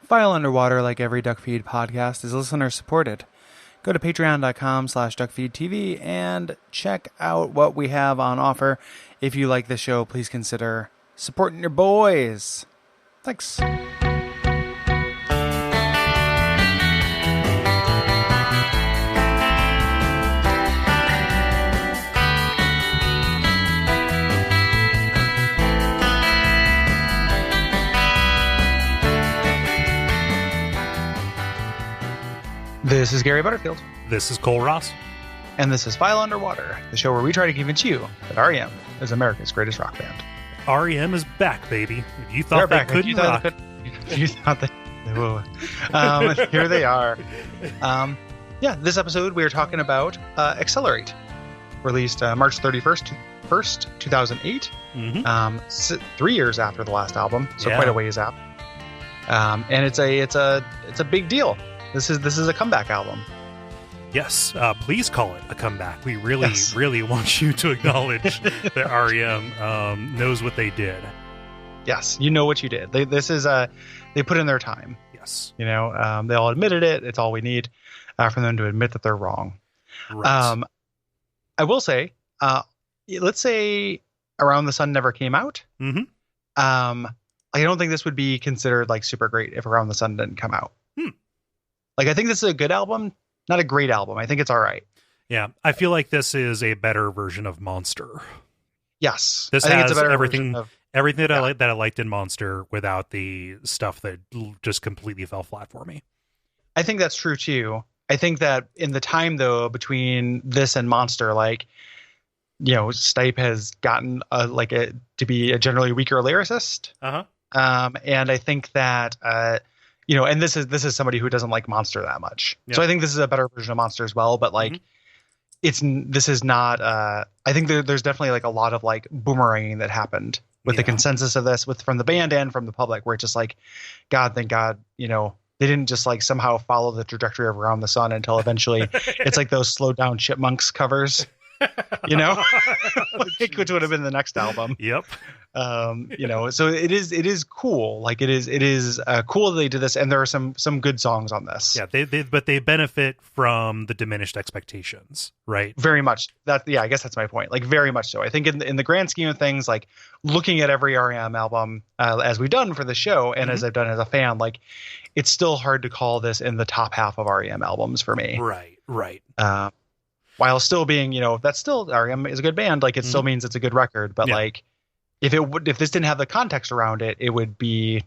File Underwater, like every Duckfeed podcast, is listener supported. Go to patreon.com/Duckfeed.tv and check out what we have on offer. If you like the show, please consider supporting your boys. Thanks. This is Gary Butterfield. This is Cole Ross. And this is File Underwater, the show where we try to convince you that R.E.M. is America's greatest rock band. R.E.M. is back, baby. If you thought they couldn't rock. You thought they... here they are. This episode we are talking about Accelerate, released March 31st, 2008. 3 years after the last album, so quite a ways out. And it's a big deal. This is a comeback album. Yes, please call it a comeback. We really want you to acknowledge that R.E.M. Knows what they did. Yes, you know what you did. They put in their time. Yes, they all admitted it. It's all we need from them to admit that they're wrong. Right. I will say, let's say Around the Sun never came out. Mm-hmm. I don't think this would be considered like super great if Around the Sun didn't come out. Like, I think this is a good album, not a great album. I think it's all right. Yeah, I feel like this is a better version of Monster. Yes, this I think has it's a better everything that I I liked in Monster without the stuff that just completely fell flat for me. I think that's true too. I think that in the time though between this and Monster, like, Stipe has gotten to be a generally weaker lyricist. And I think that. And this is somebody who doesn't like Monster that much. Yeah. So I think this is a better version of Monster as well. But this is not. I think there's definitely like a lot of like boomeranging that happened with the consensus of this, from the band and from the public, where it's just like, God, thank God, they didn't just like somehow follow the trajectory of Around the Sun until eventually it's like those Slow Down Chipmunks covers, which would have been the next album. Yep. So it is cool. Like it is cool that they did this, and there are some good songs on this. Yeah, but they benefit from the diminished expectations, right? Very much. I guess that's my point. Like very much so. I think in the grand scheme of things, like looking at every R.E.M. album as we've done for the show, and as I've done as a fan, like it's still hard to call this in the top half of R.E.M. albums for me. Right. While still being, that's still R.E.M. is a good band. Like it still means it's a good record, but like. If this didn't have the context around it, it would be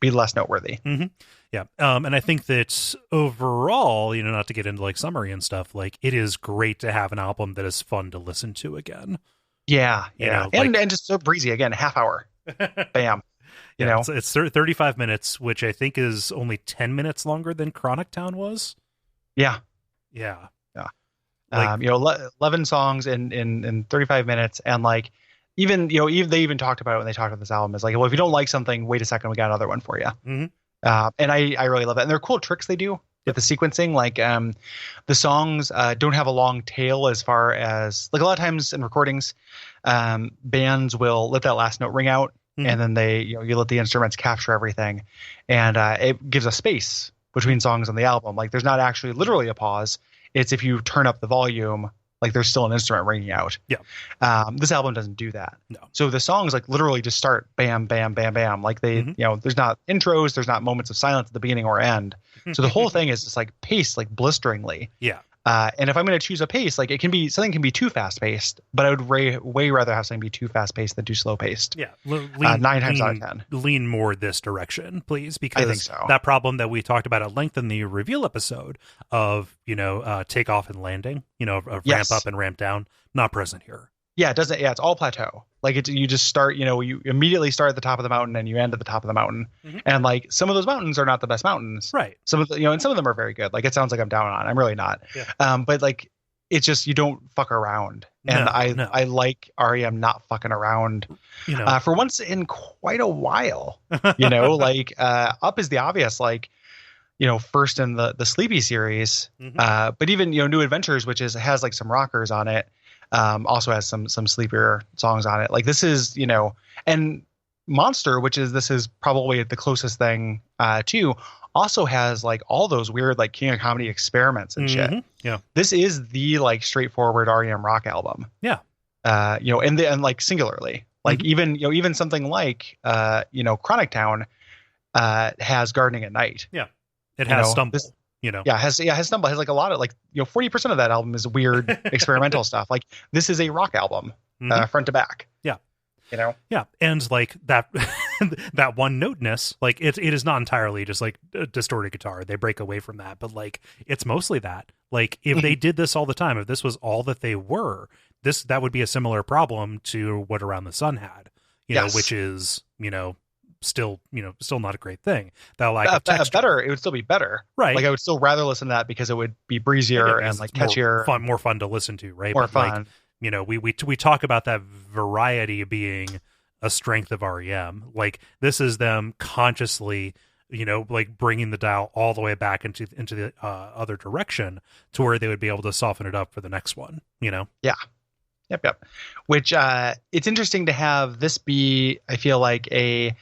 less noteworthy. Mm-hmm. Yeah. And I think that overall, not to get into like summary and stuff, like it is great to have an album that is fun to listen to again. Yeah. And just so breezy again, half hour. Bam. It's 35 minutes, which I think is only 10 minutes longer than Chronic Town was. Yeah. Like, 11 songs in 35 minutes, and like, even they even talked about it when they talked about this album. Is like, well, if you don't like something, wait a second, we got another one for you. Mm-hmm. And I really love it. And they're cool tricks they do with the sequencing. Like the songs don't have a long tail, as far as like a lot of times in recordings, bands will let that last note ring out, and then they you let the instruments capture everything, and it gives a space between songs on the album. Like there's not actually literally a pause. It's if you turn up the volume. Like there's still an instrument ringing out. Yeah. This album doesn't do that. No. So the songs like literally just start bam, bam, bam, bam. Like they, there's not intros, there's not moments of silence at the beginning or end. So the whole thing is just like paced like blisteringly. Yeah. And if I'm going to choose a pace, like something can be too fast paced, but I would way rather have something be too fast paced than too slow paced. Yeah. 9 times out of 10. Lean more this direction, please, because I think so. That problem that we talked about at length in the reveal episode of, takeoff and landing, of ramp up and ramp down, not present here. Yeah, it doesn't. Yeah, it's all plateau. Like you just start. You immediately start at the top of the mountain and you end at the top of the mountain. And like some of those mountains are not the best mountains. Right. Some of the, and some of them are very good. Like it sounds like I'm down on. I'm really not. Yeah. But like it's just you don't fuck around. And I like R.E.M. not fucking around. For once in quite a while. Like Up is the obvious. Like. First in the Sleepy series. But even New Adventures, which has like some rockers on it. Also has some sleepier songs on it. Like this is, and Monster, this is probably the closest thing to, also has like all those weird like King of Comedy experiments and shit. Yeah. This is the like straightforward R.E.M. rock album. Yeah. And like singularly, like even something like Chronic Town has Gardening at Night. Yeah. It has Stumble. Has Stumble, has like a lot of like 40% of that album is weird experimental stuff. Like this is a rock album, front to back. Yeah. Yeah. And like that that one noteness, like it is not entirely just like a distorted guitar. They break away from that, but like it's mostly that. Like if they did this all the time, if this was all that they were, that would be a similar problem to what Around the Sun had, which is, still not a great thing. That lack of texture. It would still be better. Right. Like I would still rather listen to that because it would be breezier and like catchier. More fun to listen to, right? More fun. Like, we talk about that variety being a strength of R.E.M. Like this is them consciously, like bringing the dial all the way back into the other direction to where they would be able to soften it up for the next one. Yeah. Yep. Which it's interesting to have this be, I feel like a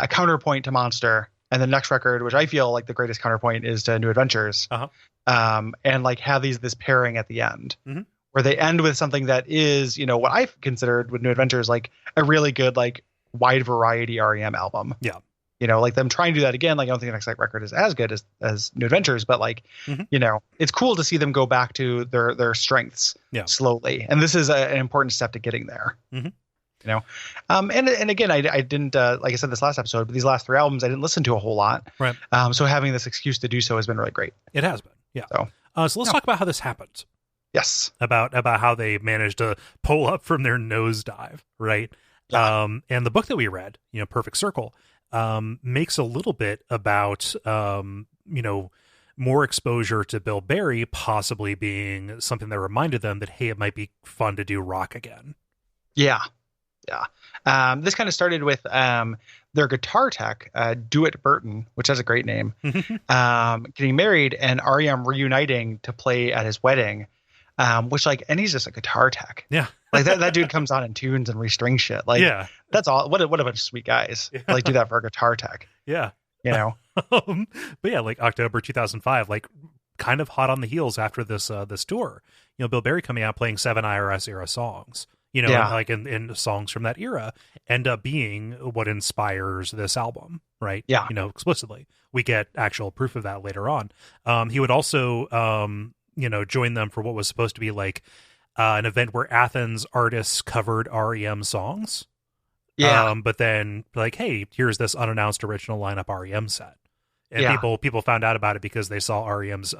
counterpoint to Monster, and the next record, which I feel like the greatest counterpoint is to New Adventures. And like have this pairing at the end. Where they end with something that is, what I've considered with New Adventures, like a really good, like wide variety R.E.M. album. Yeah. Like them trying to do that again. Like I don't think the next record is as good as New Adventures, but like, it's cool to see them go back to their strengths slowly. And this is an important step to getting there. And again, I didn't, like I said, this last episode, but these last 3 albums, I didn't listen to a whole lot. Right. So having this excuse to do so has been really great. It has been. Yeah. So let's talk about how this happened. Yes. About how they managed to pull up from their nosedive, right? Yeah. And the book that we read, Perfect Circle, makes a little bit about, more exposure to Bill Berry possibly being something that reminded them that, hey, it might be fun to do rock again. Yeah. This kind of started with their guitar tech, Dewitt Burton, which has a great name, getting married and R.E.M. reuniting to play at his wedding. Which and he's just a guitar tech. Yeah. Like that dude comes on and tunes and restrings shit. Like, that's all. What a bunch of sweet guys. Yeah. Like do that for a guitar tech. Yeah. But yeah, like October 2005, like kind of hot on the heels after this tour, Bill Berry coming out playing 7 IRS era songs, like in songs from that era end up being what inspires this album. Right. Yeah. Explicitly, we get actual proof of that later on. He would also, join them for what was supposed to be like an event where Athens artists covered R.E.M. songs. Yeah. But then like, hey, here's this unannounced original lineup R.E.M. set. And people found out about it because they saw R.E.M.'s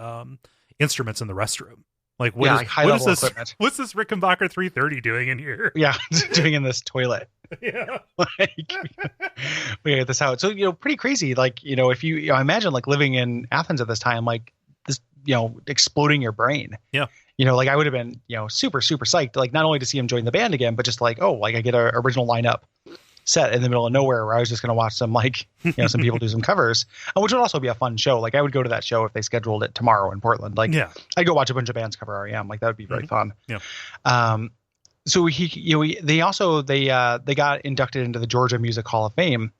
instruments in the restrost. Like, what is this? Equipment. What's this Rickenbacker 330 doing in here? Yeah, doing in this toilet. Yeah. We get this out. So, pretty crazy. Like, if you imagine like living in Athens at this time, like this, exploding your brain. Yeah. Like I would have been, super, super psyched, like not only to see him join the band again, but just like, I get an original lineup set in the middle of nowhere where I was just going to watch some like, some people do some covers, which would also be a fun show. Like I would go to that show if they scheduled it tomorrow in Portland. Like I'd go watch a bunch of bands cover R.E.M. Like that would be very fun. Yeah. So they got inducted into the Georgia Music Hall of Fame.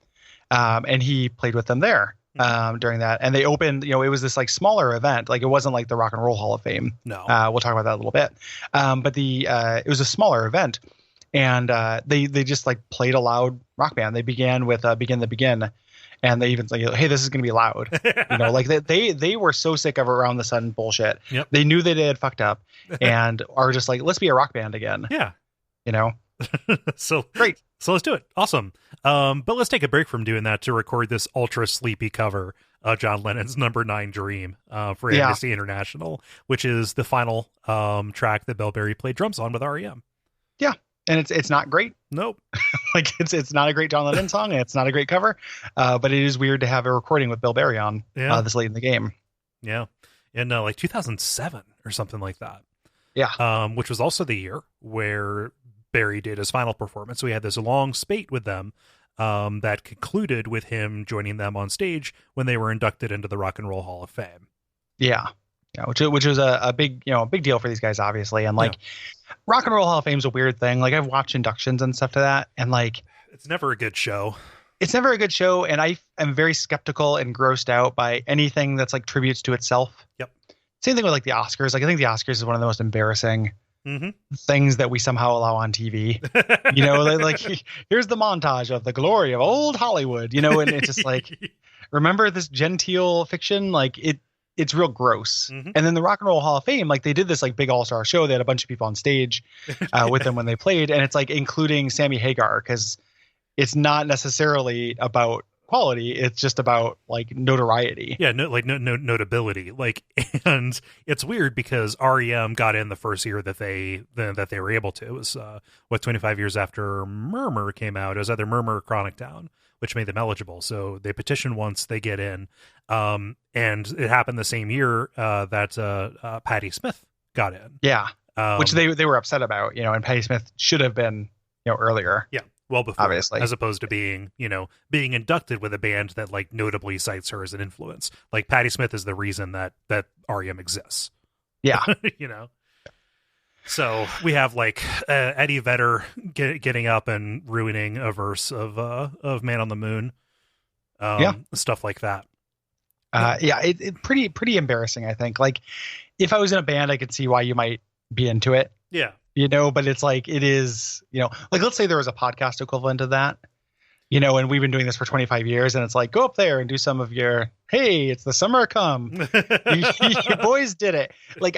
And he played with them there. During that, and they opened, it was this like smaller event, like it wasn't like the Rock and Roll Hall of Fame. No, we'll talk about that a little bit. But it was a smaller event, and they just like played a loud rock band. They began with Begin, and they even like, hey, this is gonna be loud. Like they were so sick of Around the Sun bullshit. Yep. They knew they had fucked up, and are just like, let's be a rock band again. Yeah, So great. So let's do it. Awesome. But let's take a break from doing that to record this ultra sleepy cover of John Lennon's Number 9 Dream for Amnesty International, which is the final track that Bill Berry played drums on with R.E.M. Yeah. And it's not great. Nope. Like it's not a great John Lennon song, and it's not a great cover. But it is weird to have a recording with Bill Berry on this late in the game. Yeah. In like 2007 or something like that. Yeah. Which was also the year where Berry did his final performance. So we had this long spate with them that concluded with him joining them on stage when they were inducted into the Rock and Roll Hall of Fame. Yeah. You know, which was a big, you know, a big deal for these guys, obviously. And like, Rock and Roll Hall of Fame is a weird thing. Like, I've watched inductions and stuff to that, and like, it's never a good show. It's never a good show, and I am very skeptical and grossed out by anything that's like tributes to itself. Yep. Same thing with like the Oscars. Like, I think the Oscars is one of the most embarrassing things that we somehow allow on TV. You know, like here's the montage of the glory of old Hollywood. You know, and it's just like, remember this genteel fiction? Like it's real gross. And then the Rock and Roll Hall of Fame, like they did this like big all-star show. They had a bunch of people on stage with them when they played, and it's like including Sammy Hagar, because it's not necessarily about quality. It's just about like notoriety. Yeah, notability. Like, and it's weird because R.E.M. got in the first year that they were able to. It was 25 years after Murmur came out. It was either Murmur or Chronic Town, which made them eligible. So they petition once, they get in. And it happened the same year that Patti Smith got in. Yeah, which they were upset about. You know, and Patti Smith should have been, you know, earlier. Yeah. Well before, obviously, as opposed to being inducted with a band that like notably cites her as an influence. Like Patti Smith is the reason that R.E.M. exists. Yeah. You know? So we have like Eddie Vedder getting up and ruining a verse of Man on the Moon. Stuff like that. It pretty embarrassing, I think. Like, if I was in a band, I could see why you might be into it. Yeah. You know, but it's like, it is, you know, like, let's say there was a podcast equivalent of that, you know, and we've been doing this for 25 years, and it's like, go up there and do some of your, hey, it's the summer come. You boys did it. Like,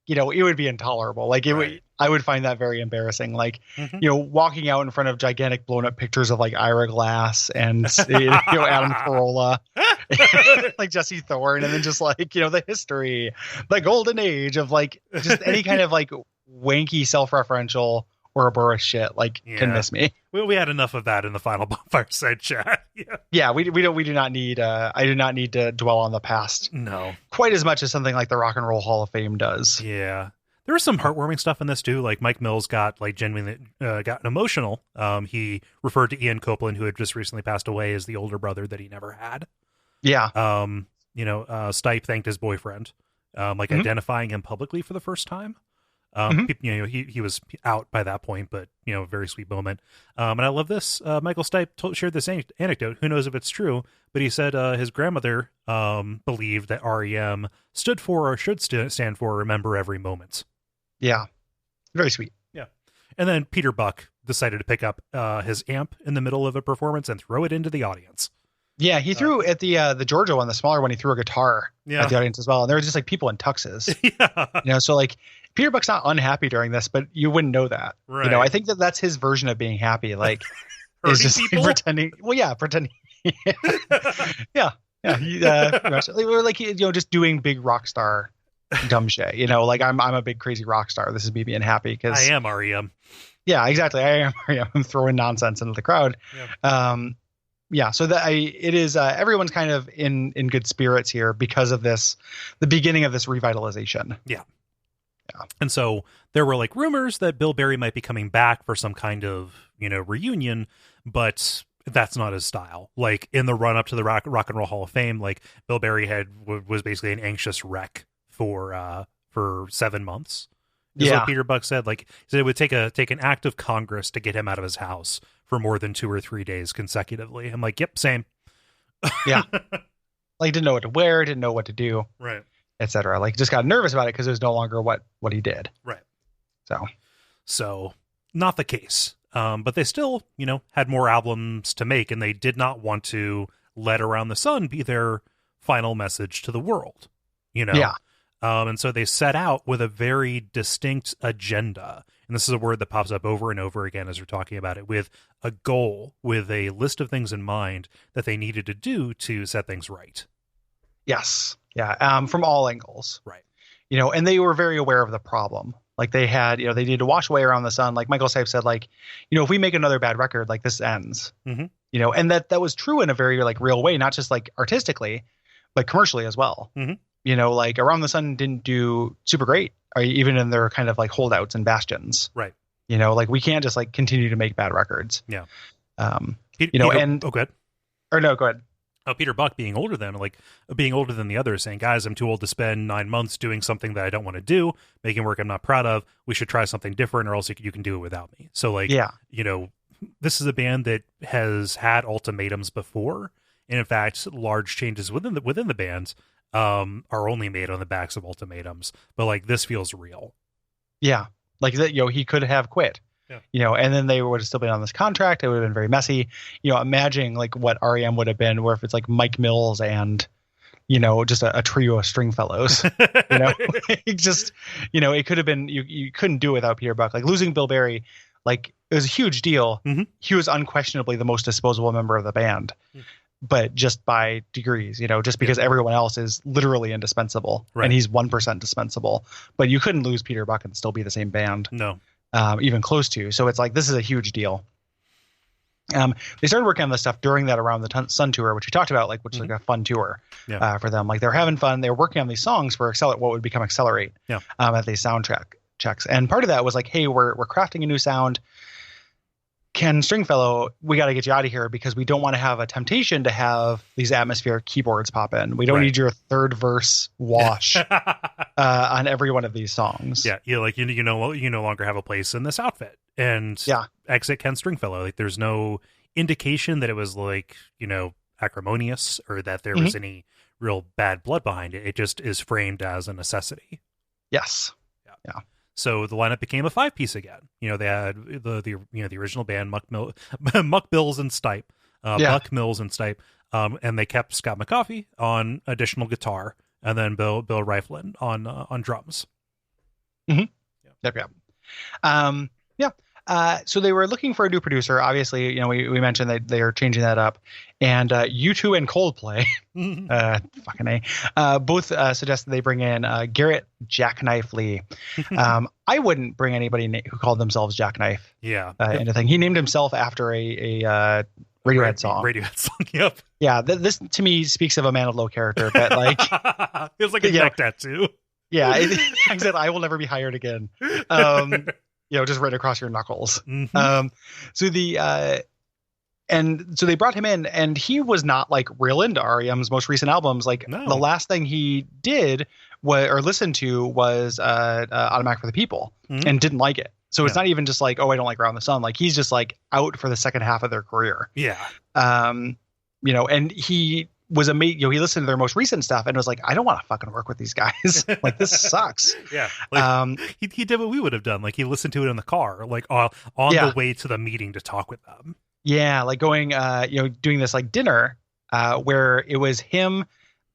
you know, it would be intolerable. Like, I would find that very embarrassing. Like, you know, walking out in front of gigantic blown up pictures of like Ira Glass and, you know, Adam Carolla, like Jesse Thorne, and then just like, you know, the history, the golden age of like just any kind of like wanky self-referential Ouroboros shit, like, can miss me. We had enough of that in the final Fireside Chat. We do not need I do not need to dwell on the past quite as much as something like the Rock and Roll Hall of Fame does. There was some heartwarming stuff in this too. Like Mike Mills got like genuinely got emotional. He referred to Ian Copeland, who had just recently passed away, as the older brother that he never had. You know, Stipe thanked his boyfriend, identifying him publicly for the first time. You know, he was out by that point, but, you know, very sweet moment. And I love this. Michael Stipe shared this anecdote. Who knows if it's true, but he said his grandmother believed that R.E.M. stood for, or should stand for, remember every moment. Yeah. Very sweet. Yeah. And then Peter Buck decided to pick up his amp in the middle of a performance and throw it into the audience. Yeah, he threw at the Georgia one, the smaller one, he threw a guitar at the audience as well. And there was just like people in tuxes. You know, so like Peter Buck's not unhappy during this, but you wouldn't know that. Right. You know, I think that's his version of being happy. Like, is just like, pretending. Well, yeah, pretending. Yeah. We're like, you know, just doing big rock star dumb shit. You know, like I'm a big crazy rock star. This is me being happy because I am R.E.M. Yeah, exactly. I am R.E.M. I'm throwing nonsense into the crowd. Yeah. So that it is everyone's kind of in good spirits here because of this, the beginning of this revitalization. Yeah. And so there were like rumors that Bill Berry might be coming back for some kind of, you know, reunion, but that's not his style. Like in the run up to the Rock and Roll Hall of Fame, like Bill Berry was basically an anxious wreck for 7 months. Is what Peter Buck said. Like, he said it would take an act of Congress to get him out of his house for more than 2 or 3 days consecutively. I'm like, yep, same. Yeah. Like, didn't know what to wear, didn't know what to do. Right. Etc. Like, just got nervous about it because it was no longer what he did. Right. So not the case. But they still, you know, had more albums to make, and they did not want to let Around the Sun be their final message to the world. You know? Yeah. And so they set out with a very distinct agenda. And this is a word that pops up over and over again as we're talking about it, with a goal, with a list of things in mind that they needed to do to set things right. Yes. Yeah. From all angles. Right. You know, and they were very aware of the problem. Like they had, you know, they needed to wash away Around the Sun. Like Michael Stipe said, like, you know, if we make another bad record, like this ends, you know, and that was true in a very like real way, not just like artistically, but commercially as well. You know, like Around the Sun didn't do super great, or even in their kind of like holdouts and bastions. Right. You know, like we can't just like continue to make bad records. Yeah. You know, and go ahead. Or no, go ahead. Peter Buck being older than the others, saying, guys, I'm too old to spend 9 months doing something that I don't want to do, making work I'm not proud of. We should try something different, or else you can do it without me. So this is a band that has had ultimatums before. And in fact, large changes within the band are only made on the backs of ultimatums. But this feels real. Yeah. Like that, he could have quit. Yeah. And then they would have still been on this contract. It would have been very messy. Imagining what R.E.M. would have been, where if it's Mike Mills and, just a trio of Stringfellows, it could have been, you couldn't do it without Peter Buck. Losing Bill Berry, it was a huge deal. Mm-hmm. He was unquestionably the most disposable member of the band, but just by degrees, just because everyone else is literally indispensable, right. And he's 1% dispensable, but you couldn't lose Peter Buck and still be the same band. No. Even close to. So it's this is a huge deal. They started working on this stuff during that Around the Sun tour, which we talked about, which is a fun tour for them. They were having fun. They were working on these songs for what would become Accelerate at these soundtrack checks. And part of that was hey, we're crafting a new sound. Ken Stringfellow, we got to get you out of here because we don't want to have a temptation to have these atmospheric keyboards pop in. We don't need your third verse wash on every one of these songs. Yeah, you no longer have a place in this outfit. And exit Ken Stringfellow. There's no indication that it was acrimonious or that there was any real bad blood behind it. It just is framed as a necessity. Yes. Yeah. So the lineup became a 5-piece again. They had the original band Muck Mills and Stipe, Buck Mills and Stipe, and they kept Scott McCaughey on additional guitar, and then Bill Riflin on drums. Mm-hmm. Yep. So they were looking for a new producer. Obviously, we mentioned that they are changing that up, and U2 and Coldplay, fucking A, both suggested they bring in Garrett Jackknife Lee. I wouldn't bring anybody who called themselves Jackknife. Anything. He named himself after a Radiohead song. Yep. Yeah. This to me speaks of a man of low character, but feels like a neck tattoo. Yeah. I said I will never be hired again. Just right across your knuckles. Mm-hmm. So they brought him in, and he was not real into R.E.M's most recent albums. The last thing he did listened to was Automatic for the People, and didn't like it. So it's not even just I don't like Around the Sun. He's just out for the second half of their career. Yeah. And he was amazing. He listened to their most recent stuff and was I don't want to fucking work with these guys. This sucks. Yeah. He did what we would have done. He listened to it in the car, on the way to the meeting to talk with them. Yeah. Going, doing this dinner, where it was him,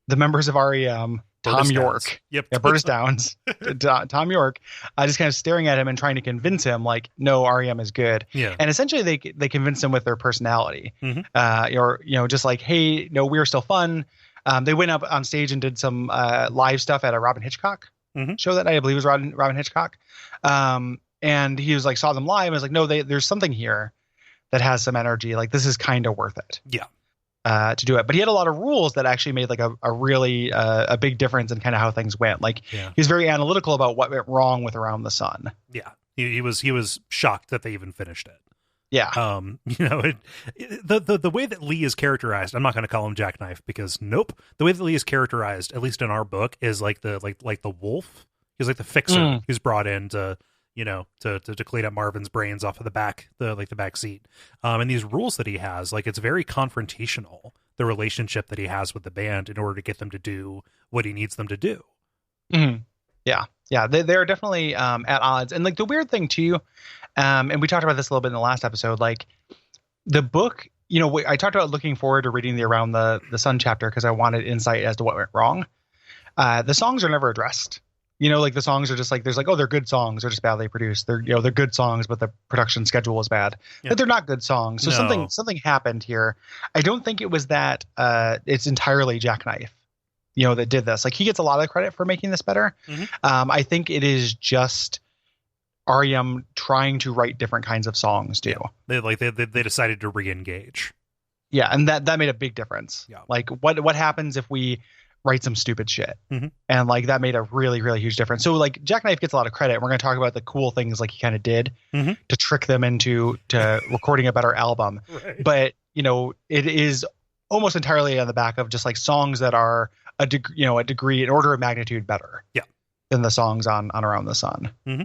the members of R.E.M., Tom York. Yep. Yeah, Burtis Downs. Tom York, just kind of staring at him and trying to convince him no, R.E.M. is good. Yeah. And essentially they convinced him with their personality. Mm-hmm. Just hey, no, we're still fun. They went up on stage and did some live stuff at a Robin Hitchcock show that night. I believe it was Robin Hitchcock. And he was saw them live and was no, there's something here that has some energy. This is kind of worth it. Yeah. To do it, but he had a lot of rules that actually made a really a big difference in kind of how things went. He was very analytical about what went wrong with Around the Sun. Yeah, he was shocked that they even finished it. Yeah. The way that Lee is characterized, I'm not going to call him Jackknife because nope. The way that Lee is characterized, at least in our book, is the wolf. He's the fixer who's brought in to clean up Marvin's brains off of the back seat. And these rules that he has, it's very confrontational, the relationship that he has with the band in order to get them to do what he needs them to do. Mm-hmm. Yeah. Yeah. They're definitely at odds. And the weird thing too, and we talked about this a little bit in the last episode, the book, I talked about looking forward to reading the Around the Sun chapter because I wanted insight as to what went wrong. The songs are never addressed. The songs are just there's they're good songs. They're just badly produced. They're good songs, but the production schedule was bad. Yeah. But they're not good songs. So something happened here. I don't think it was that it's entirely Jackknife, that did this. He gets a lot of credit for making this better. Mm-hmm. I think it is just R.E.M. trying to write different kinds of songs too. Yeah. They decided to re-engage. Yeah, and that made a big difference. Yeah. What happens if we write some stupid shit? Mm-hmm. And that made a really, really huge difference. So Jackknife gets a lot of credit. We're going to talk about the cool things he kind of did to trick them into recording a better album. Right. But it is almost entirely on the back of just like songs that are a degree, an order of magnitude better. Yeah. Than the songs on Around the Sun. Mm-hmm.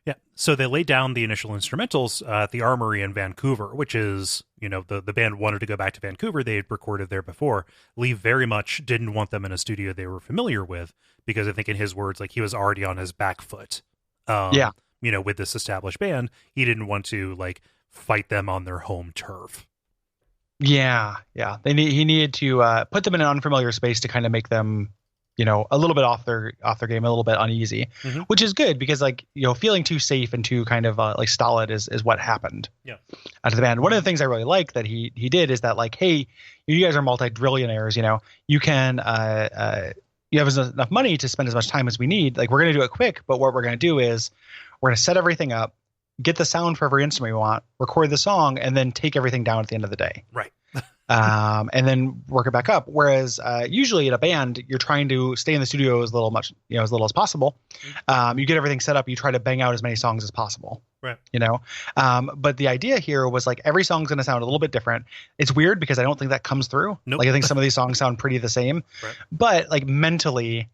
Yeah. So they laid down the initial instrumentals at the Armory in Vancouver, which is, the band wanted to go back to Vancouver. They had recorded there before. Lee very much didn't want them in a studio they were familiar with, because I think in his words, like, he was already on his back foot. With this established band, he didn't want to like fight them on their home turf. Yeah. He needed to put them in an unfamiliar space to kind of make them, a little bit off their game, a little bit uneasy, which is good because like, feeling too safe and too kind of like stolid is what happened. Yeah. Out of the band. One of the things I really like that he did is that like, hey, you guys are multi-drillionaires, you can, you have enough money to spend as much time as we need. Like, we're going to do it quick, but what we're going to do is we're going to set everything up, get the sound for every instrument we want, record the song, and then take everything down at the end of the day. Right. And then work it back up. Whereas usually in a band, you're trying to stay in the studio as little as possible. You get everything set up. You try to bang out as many songs as possible. Right. But the idea here was like every song's going to sound a little bit different. It's weird because I don't think that comes through. Nope. Like I think some of these songs sound pretty the same, right. But like mentally,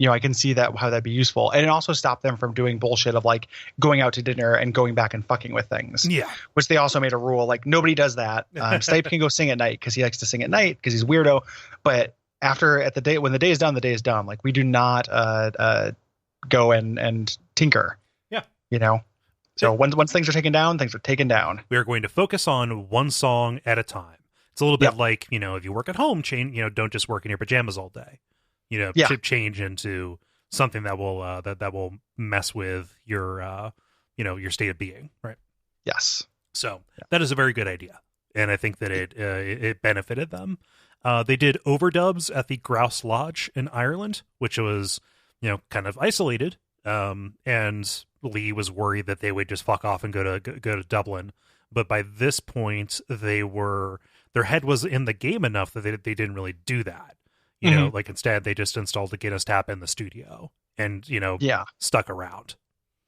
I can see how that'd be useful. And it also stopped them from doing bullshit of like going out to dinner and going back and fucking with things. Yeah. Which they also made a rule. Like nobody does that. Stipe can go sing at night because he likes to sing at night because he's a weirdo. But when the day is done, the day is done. Like we do not go and tinker. Yeah. So once things are taken down, things are taken down. We are going to focus on one song at a time. It's a little bit like, if you work at home, don't just work in your pajamas all day. Change into something that will that will mess with your your state of being, right? Yes. So that is a very good idea, and I think that it benefited them. They did overdubs at the Grouse Lodge in Ireland, which was kind of isolated, and Lee was worried that they would just fuck off and go to Dublin. But by this point, their head was in the game enough that they didn't really do that. Like instead they just installed the Guinness tap in the studio and, stuck around.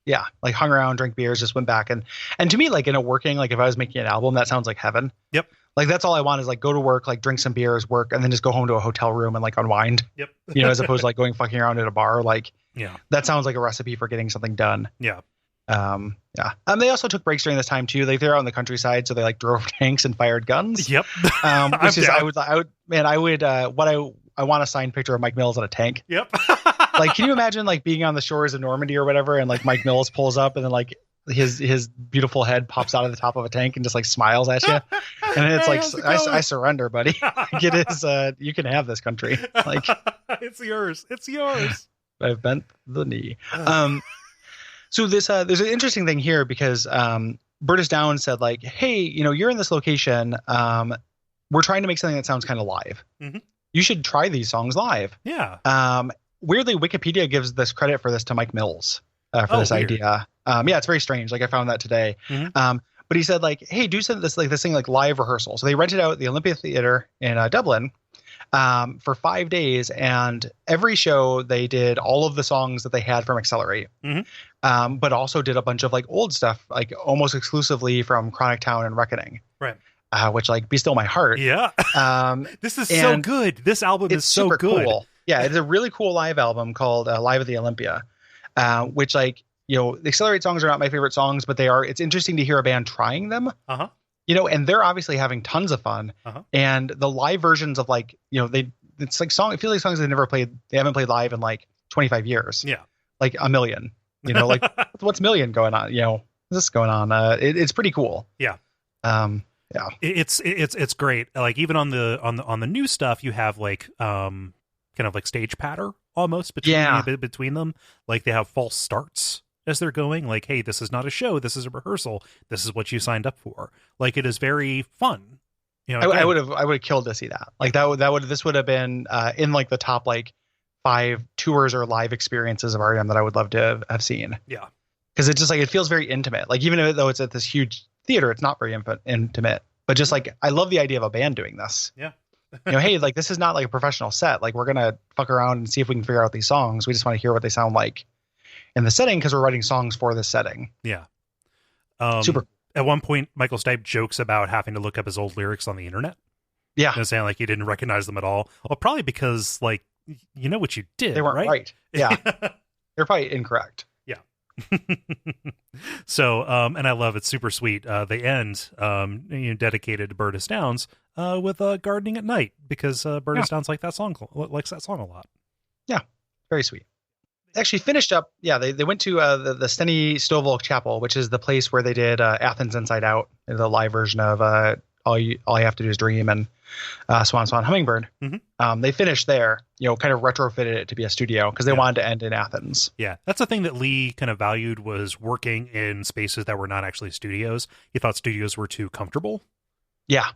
Yeah. Like hung around, drank beers, just went back. And to me, like working, like if I was making an album, that sounds like heaven. Yep. Like that's all I want is like go to work, like drink some beers, work, and then just go home to a hotel room and like unwind. Yep. As opposed to like going fucking around at a bar. Like, that sounds like a recipe for getting something done. Yeah. They also took breaks during this time too. Like they're out on the countryside, so they like drove tanks and fired guns. Yep. Which is, I want a signed picture of Mike Mills in a tank. Yep. Like, can you imagine like being on the shores of Normandy or whatever, and like Mike Mills pulls up, and then like his beautiful head pops out of the top of a tank and just like smiles at you, and it's like, I surrender, buddy. It is. You can have this country. Like, it's yours. It's yours. I've bent the knee. So there's an interesting thing here because Burtis Downs said like, hey, you're in this location. We're trying to make something that sounds kind of live. Mm-hmm. You should try these songs live. Yeah. Weirdly, Wikipedia gives this credit for this to Mike Mills for this idea. It's very strange. Like I found that today. Mm-hmm. But he said like, hey, do this thing like live rehearsal. So they rented out the Olympia Theatre in Dublin for 5 days, and every show they did all of the songs that they had from Accelerate, but also did a bunch of like old stuff, like almost exclusively from Chronic Town and Reckoning. Right. Which like Be Still My Heart. Yeah. This is so good. This album is so good. Cool. Yeah, it's a really cool live album called Live at the Olympia, which like, the Accelerate songs are not my favorite songs, but it's interesting to hear a band trying them. Uh-huh. And they're obviously having tons of fun. Uh-huh. And the live versions of like, it's like it feels like songs they haven't played live in like 25 years. Yeah. Like a million, like what's million going on? What's this going on? It's pretty cool. Yeah. Yeah. It's great. Like even on the new stuff, you have like, kind of like stage patter almost between them. Like they have false starts as they're going, like, hey, this is not a show, this is a rehearsal, this is what you signed up for. Like it is very fun. I would have killed to see that. Like this would have been in like the top like 5 tours or live experiences of R.E.M. that I would love to have seen. Yeah. Because it's just like, it feels very intimate. Like even though it's at this huge theater, it's not very intimate, but just like, I love the idea of a band doing this. Yeah. Hey, like this is not like a professional set. Like we're going to fuck around and see if we can figure out these songs. We just want to hear what they sound like in the setting because we're writing songs for this setting. Yeah. Super. At one point, Michael Stipe jokes about having to look up his old lyrics on the internet Yeah. You know, saying like he didn't recognize them at all. Well, probably because like, you know what you did. They weren't right. Yeah. They're probably incorrect. Yeah. So, and I love it's super sweet. They end, dedicated to Burtis Downs, with gardening at night because Burtis Downs likes that song a lot. Yeah. Very sweet. They actually finished up. Yeah. They went to the Steny Stovall Chapel, which is the place where they did Athens Inside Out, the live version of all you have to do is dream and Swan Swan Hummingbird. Mm-hmm. They finished there, kind of retrofitted it to be a studio because they wanted to end in Athens. Yeah, that's the thing that Lee kind of valued, was working in spaces that were not actually studios. He thought studios were too comfortable. Yeah.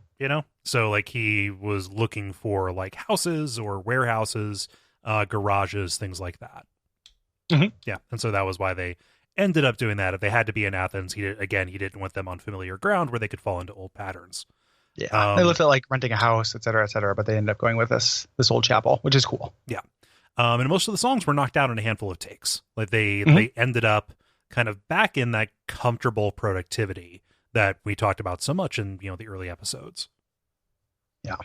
So like he was looking for like houses or warehouses, garages, things like that. Mm-hmm. Yeah, and so that was why they ended up doing that. If they had to be in Athens, he didn't want them on familiar ground where they could fall into old patterns. Yeah, they looked at like renting a house, et cetera, but they ended up going with this old chapel, which is cool. Yeah, and most of the songs were knocked out in a handful of takes. Like they ended up kind of back in that comfortable productivity that we talked about so much in the early episodes. Yeah.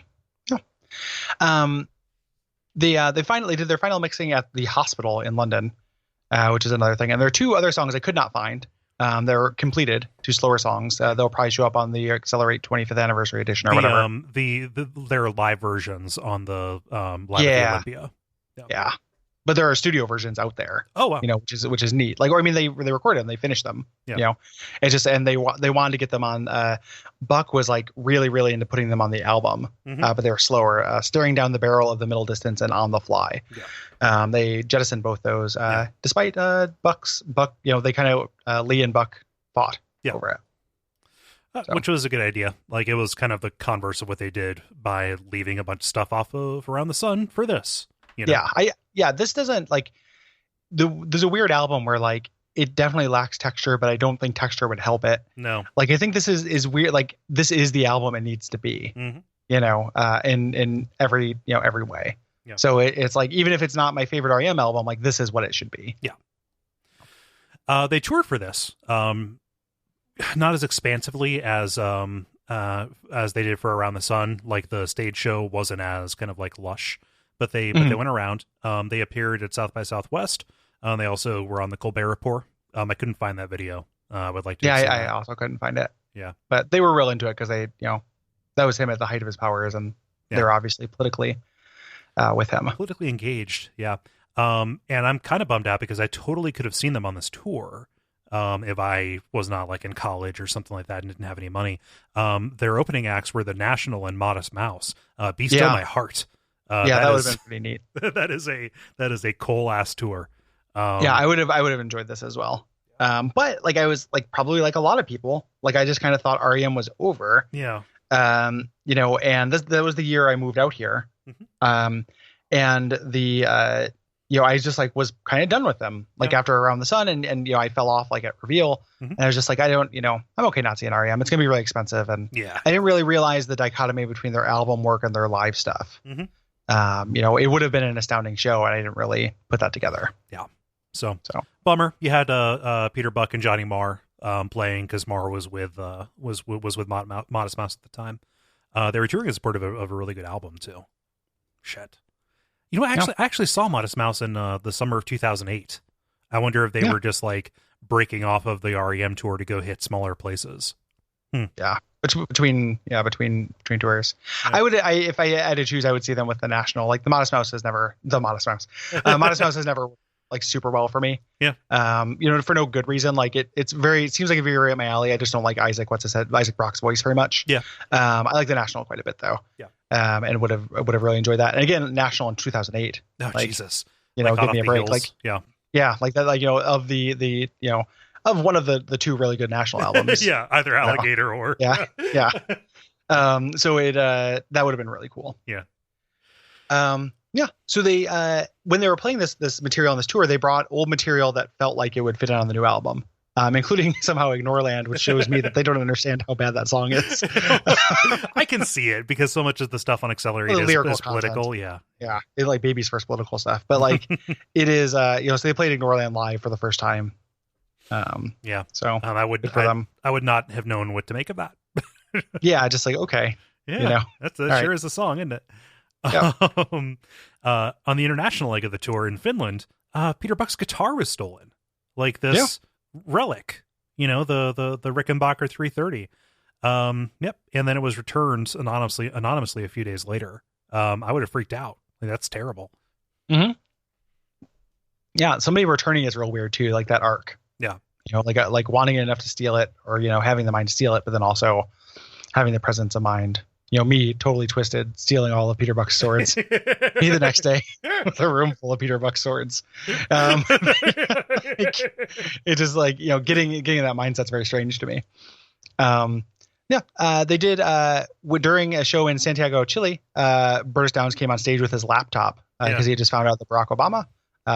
They finally did their final mixing at the hospital in London, which is another thing. And there are two other songs I could not find. They're completed, two slower songs. They'll probably show up on the Accelerate 25th Anniversary Edition or whatever. Their live versions on the Live at the Olympia. Yeah. But there are studio versions out there. Oh wow. Which is neat. Like, or I mean, they recorded them, they finished them. Yeah. It's just, and they wanted to get them on. Buck was like really, really into putting them on the album, but they were slower. Staring Down the Barrel of the Middle Distance and On the Fly. Yeah. They jettisoned both those, despite Buck. They kind of Lee and Buck fought over it. Which was a good idea. Like, it was kind of the converse of what they did by leaving a bunch of stuff off of Around the Sun for this. This doesn't like there's a weird album where like it definitely lacks texture, but I don't think texture would help it. No, like I think this is weird. Like this is the album it needs to be, in every every way. Yeah. So it's like, even if it's not my favorite R.E.M. album, like this is what it should be. Yeah. They toured for this, not as expansively as they did for Around the Sun. Like the stage show wasn't as kind of like lush. But they went around. They appeared at South by Southwest. They also were on the Colbert Report. I couldn't find that video. I would like to. Yeah, I also couldn't find it. Yeah, but they were real into it because they, that was him at the height of his powers, and they're obviously politically with him, politically engaged. Yeah, and I'm kind of bummed out because I totally could have seen them on this tour. If I was not like in college or something like that and didn't have any money. Their opening acts were The National and Modest Mouse. Be Still My Heart. That would have been pretty neat. that is a cool ass tour. I would have enjoyed this as well. But like I was like probably like a lot of people, like I just kind of thought R.E.M. was over. Yeah. And that was the year I moved out here. Mm-hmm. And the I just like was kind of done with them like after Around the Sun, and I fell off like at Reveal, and I was just like, I don't, I'm okay not seeing R.E.M. It's gonna be really expensive, and I didn't really realize the dichotomy between their album work and their live stuff. Mm-hmm. It would have been an astounding show, and I didn't really put that together. Yeah. So bummer. You had Peter Buck and Johnny Marr playing because Marr was with Modest Mouse at the time. They were touring in support of a really good album too. Shit. I actually saw Modest Mouse in the summer of 2008. I wonder if they were just like breaking off of the R.E.M. tour to go hit smaller places. Yeah. Between tours, yeah. If I had to choose, I would see them with the National. Like Modest Mouse has never like super well for me. Yeah. For no good reason. Like it seems like a very up my alley. I just don't like Isaac Brock's voice very much. Yeah. I like the National quite a bit though. Yeah. And would have really enjoyed that. And again, National in 2008. Oh, like, Jesus. Give me a break. Heels. Like like that. Like of the of one of the two really good National albums. Yeah, either Alligator or yeah. So it that would have been really cool. Yeah. So they when they were playing this material on this tour, they brought old material that felt like it would fit in on the new album, including somehow Ignoreland, which shows me that they don't understand how bad that song is. I can see it because so much of the stuff on Accelerate is political. Yeah. They like Baby's first political stuff, but like it is so they played Ignoreland live for the first time. So I would not have known what to make of that. Yeah, just like okay. Yeah, that sure right. is a song, isn't it? Yep. On the international leg of the tour in Finland, Peter Buck's guitar was stolen, like this relic, the Rickenbacker 330. Yep, and then it was returned anonymously a few days later. I would have freaked out. Like, that's terrible. Mm-hmm. Yeah, somebody returning is real weird too, like that arc. Yeah, like wanting it enough to steal it, or having the mind to steal it, but then also having the presence of mind. Me totally twisted, stealing all of Peter Buck's swords. Me the next day with a room full of Peter Buck swords. It's just like, getting that mindset's very strange to me. They did during a show in Santiago, Chile. Burtis Downs came on stage with his laptop because he had just found out that Barack Obama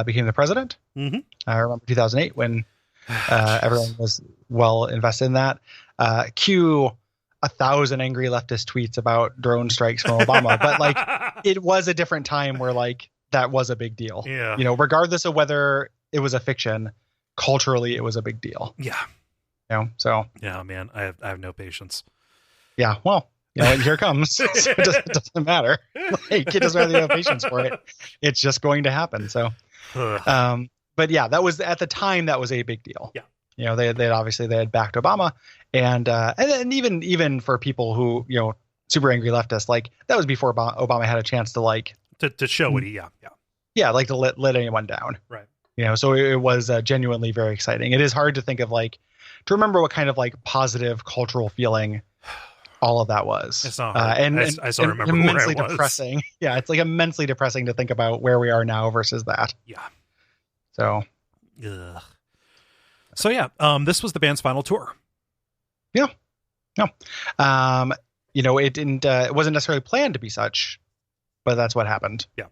became the president. Mm-hmm. I remember 2008 when everyone was well invested in that. Cue 1,000 angry leftist tweets about drone strikes from Obama, but it was a different time where that was a big deal. Yeah. Regardless of whether it was a fiction, culturally it was a big deal. Yeah. So. Yeah, man, I have no patience. Yeah. Well, here it comes. So it doesn't matter. It doesn't matter. You have patience for it. It's just going to happen. So. But yeah, that was at the time that was a big deal. Yeah. They had backed Obama, and then even for people who super angry leftists, that was before Obama had a chance to show what he to let anyone down, right? So it was genuinely very exciting. It is hard to think of to remember what kind of positive cultural feeling all of that was. It's not hard. I still remember immensely where it was. Depressing. Yeah, it's immensely depressing to think about where we are now versus that. Yeah. So. Ugh. So yeah, this was the band's final tour. Yeah. No. It didn't. It wasn't necessarily planned to be such, but that's what happened. Yeah.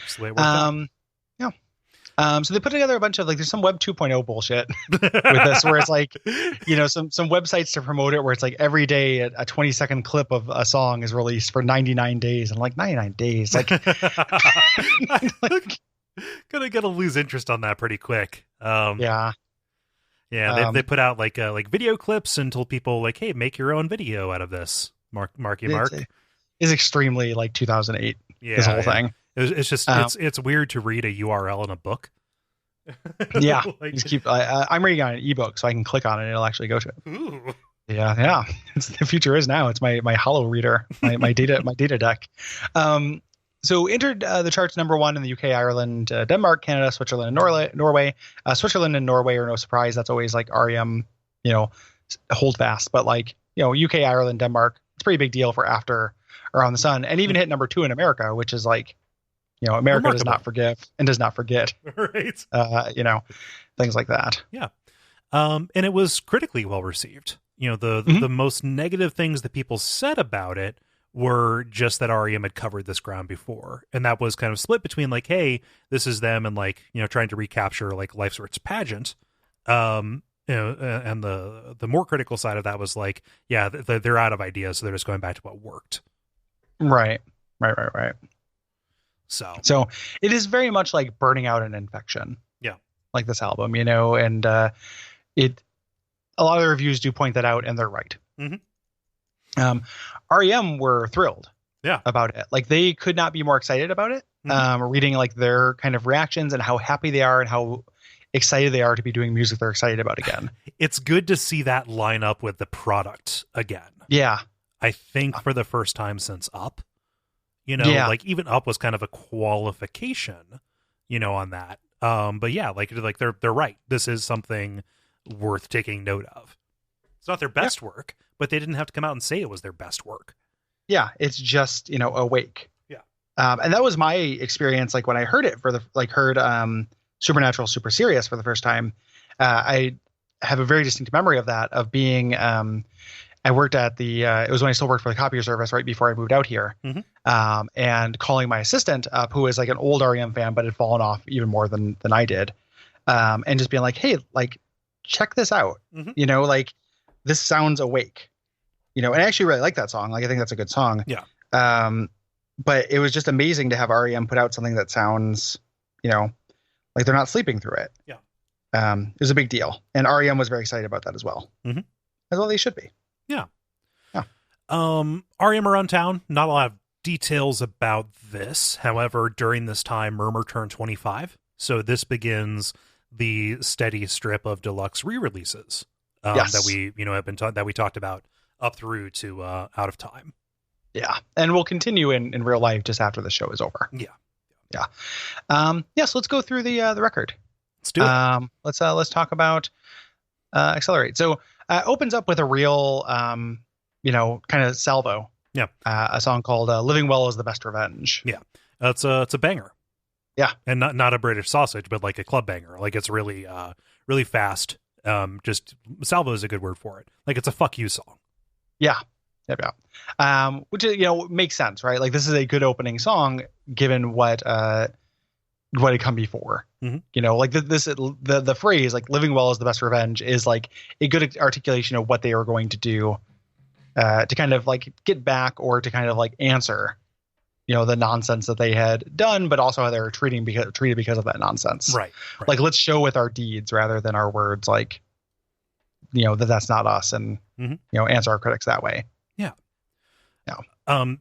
That's the way it worked out. Yeah. So they put together a bunch of there's some Web 2.0 bullshit with this, where it's some websites to promote it, where it's every day a 20-second clip of a song is released for 99 days, and 99 days, gonna lose interest on that pretty quick. Yeah, they put out video clips and told people hey, make your own video out of this. Mark. Is extremely 2008. Yeah, this whole thing. It's just it's weird to read a URL in a book. Yeah, I'm reading on an ebook, so I can click on it and it'll actually go to it. Ooh. Yeah. The future is now. It's my Hollow reader, my data deck. So entered the charts #1 in the UK, Ireland, Denmark, Canada, Switzerland, and Norway. Switzerland and Norway are no surprise. That's always R.E.M. Hold fast. But UK, Ireland, Denmark, it's a pretty big deal for after Around the Sun, and even hit #2 in America, which is America Remarkable. Does not forgive and does not forget. Right. Things like that. Yeah. And it was critically well received. The most negative things that people said about it were just that R.E.M. had covered this ground before, and that was kind of split between hey, this is them, and trying to recapture Life's Rich Pageant, and the more critical side of that was they're out of ideas, so they're just going back to what worked. Right. So it is very much burning out an infection. Yeah, this album, and a lot of the reviews do point that out, and they're right. Mm-hmm. R.E.M. were thrilled about it. They could not be more excited about it. Mm-hmm. Reading their kind of reactions and how happy they are and how excited they are to be doing music they're excited about again. It's good to see that line up with the product again. Yeah. I think for the first time since Up, even Up was kind of a qualification, on that. But yeah, they're right. This is something worth taking note of. It's not their best work, but they didn't have to come out and say it was their best work. Yeah, it's just awake. Yeah, and that was my experience. When I heard it heard Supernatural, Super Serious for the first time, I have a very distinct memory of that. Of being, I worked at the. It was when I still worked for the copier service right before I moved out here, and calling my assistant up, who is an old R.E.M. fan but had fallen off even more than I did, and just being hey, check this out. Mm-hmm. This sounds awake, and I actually really like that song. I think that's a good song. Yeah. But it was just amazing to have R.E.M. put out something that sounds, they're not sleeping through it. Yeah. It was a big deal. And R.E.M. was very excited about that as well. Mm-hmm. As well they should be. Yeah. Yeah. R.E.M. around town, not a lot of details about this. However, during this time, Murmur turned 25, so this begins the steady strip of deluxe re-releases that we have been that we talked about up through to Out of Time. Yeah, and we'll continue in real life just after the show is over. Yeah. So let's go through the record. Let's do it. Let's talk about Accelerate. So opens up with a real kind of salvo. Yeah. A song called Living Well is the Best Revenge. Yeah. It's a banger. Yeah. And not a British sausage, but like a club banger. Like it's really really fast. Just salvo is a good word for it. Like it's a fuck you song. Yeah. Which makes sense, right? Like this is a good opening song given what had come before. Mm-hmm. Like the phrase like living well is the best revenge is like a good articulation of what they were going to do to kind of like get back or to kind of like answer the nonsense that they had done, but also how they were treated because of that nonsense. Right. Like let's show with our deeds rather than our words, like that's not us, and answer our critics that way.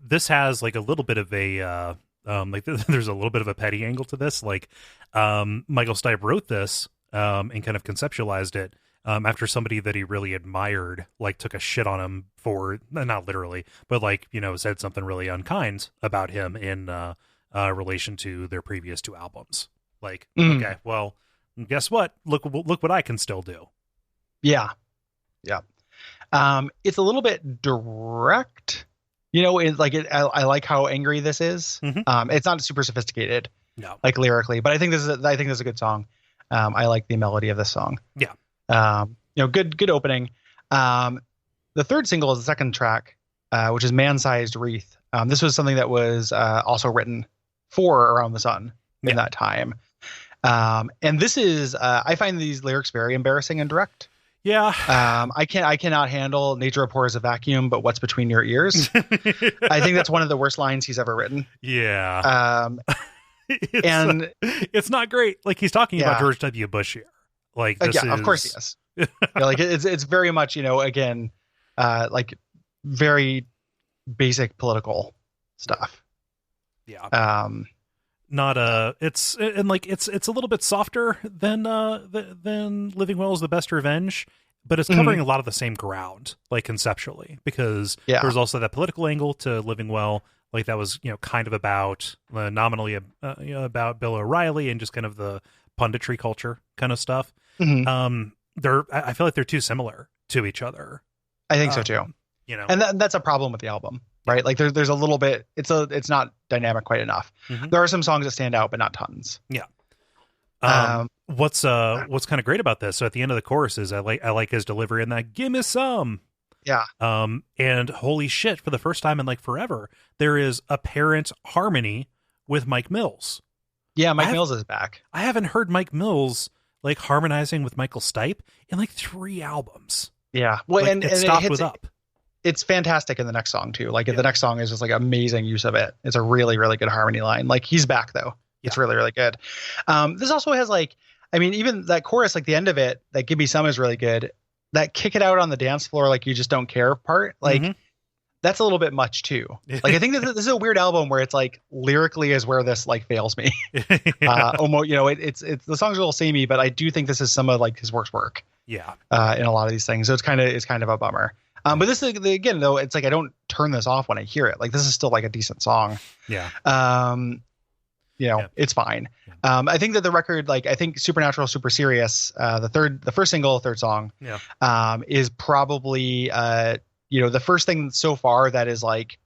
This has like a little bit of a there's a little bit of a petty angle to this. Like Michael Stipe wrote this and kind of conceptualized it after somebody that he really admired like took a shit on him for, not literally, but like said something really unkind about him in relation to their previous two albums. Like okay, well, guess what? Look what I can still do. Yeah. It's a little bit direct. I like how angry this is. Mm-hmm. It's not super sophisticated, no, like lyrically, but I think this is a good song. I like the melody of this song. Yeah. Good opening. The third single is the second track, which is Man-Sized Wreath. This was something that was also written for Around the Sun in that time. And this is, I find these lyrics very embarrassing and direct. Yeah. I cannot handle nature abhors a vacuum, but what's between your ears? I think that's one of the worst lines he's ever written. Yeah. It's not great. Like he's talking about George W. Bush here. Like this of course he is. Like it's very much, again, like very basic political stuff. Yeah. It's a little bit softer than Living Well is the Best Revenge, but it's covering a lot of the same ground, like conceptually, because there's also that political angle to Living Well, like that was kind of about nominally about Bill O'Reilly and just kind of the punditry culture kind of stuff. I feel like they're too similar to each other. I think so too. And that's a problem with the album. Right, like there's a little bit. It's not dynamic quite enough. There are some songs that stand out, but not tons. Yeah. What's kind of great about this? So at the end of the chorus is I like his delivery in that "Give me some." Yeah. And holy shit, for the first time in like forever, there is apparent harmony with Mike Mills. Yeah, Mike Mills is back. I haven't heard Mike Mills like harmonizing with Michael Stipe in like 3 albums. Yeah. Well, like, and it stopped with Up. It's fantastic in the next song too. Like the next song is just like amazing use of it. It's a really, really good harmony line. Like he's back though. It's really, really good. This also has even that chorus, like the end of it, that "Give Me Some" is really good. That "Kick It Out on the Dance Floor Like You Just Don't Care" part, like that's a little bit much too. Like I think that this is a weird album where it's like lyrically is where this like fails me. Almost, it's the song's a little samey, but I do think this is some of like his worst work. Yeah. In a lot of these things, so it's kind of a bummer. But this is again though, it's like I don't turn this off when I hear it. Like this is still like a decent song. Yeah. It's fine. I think that the record, like I think Supernatural, Super Serious, the first single, third song, is probably the first thing so far that is like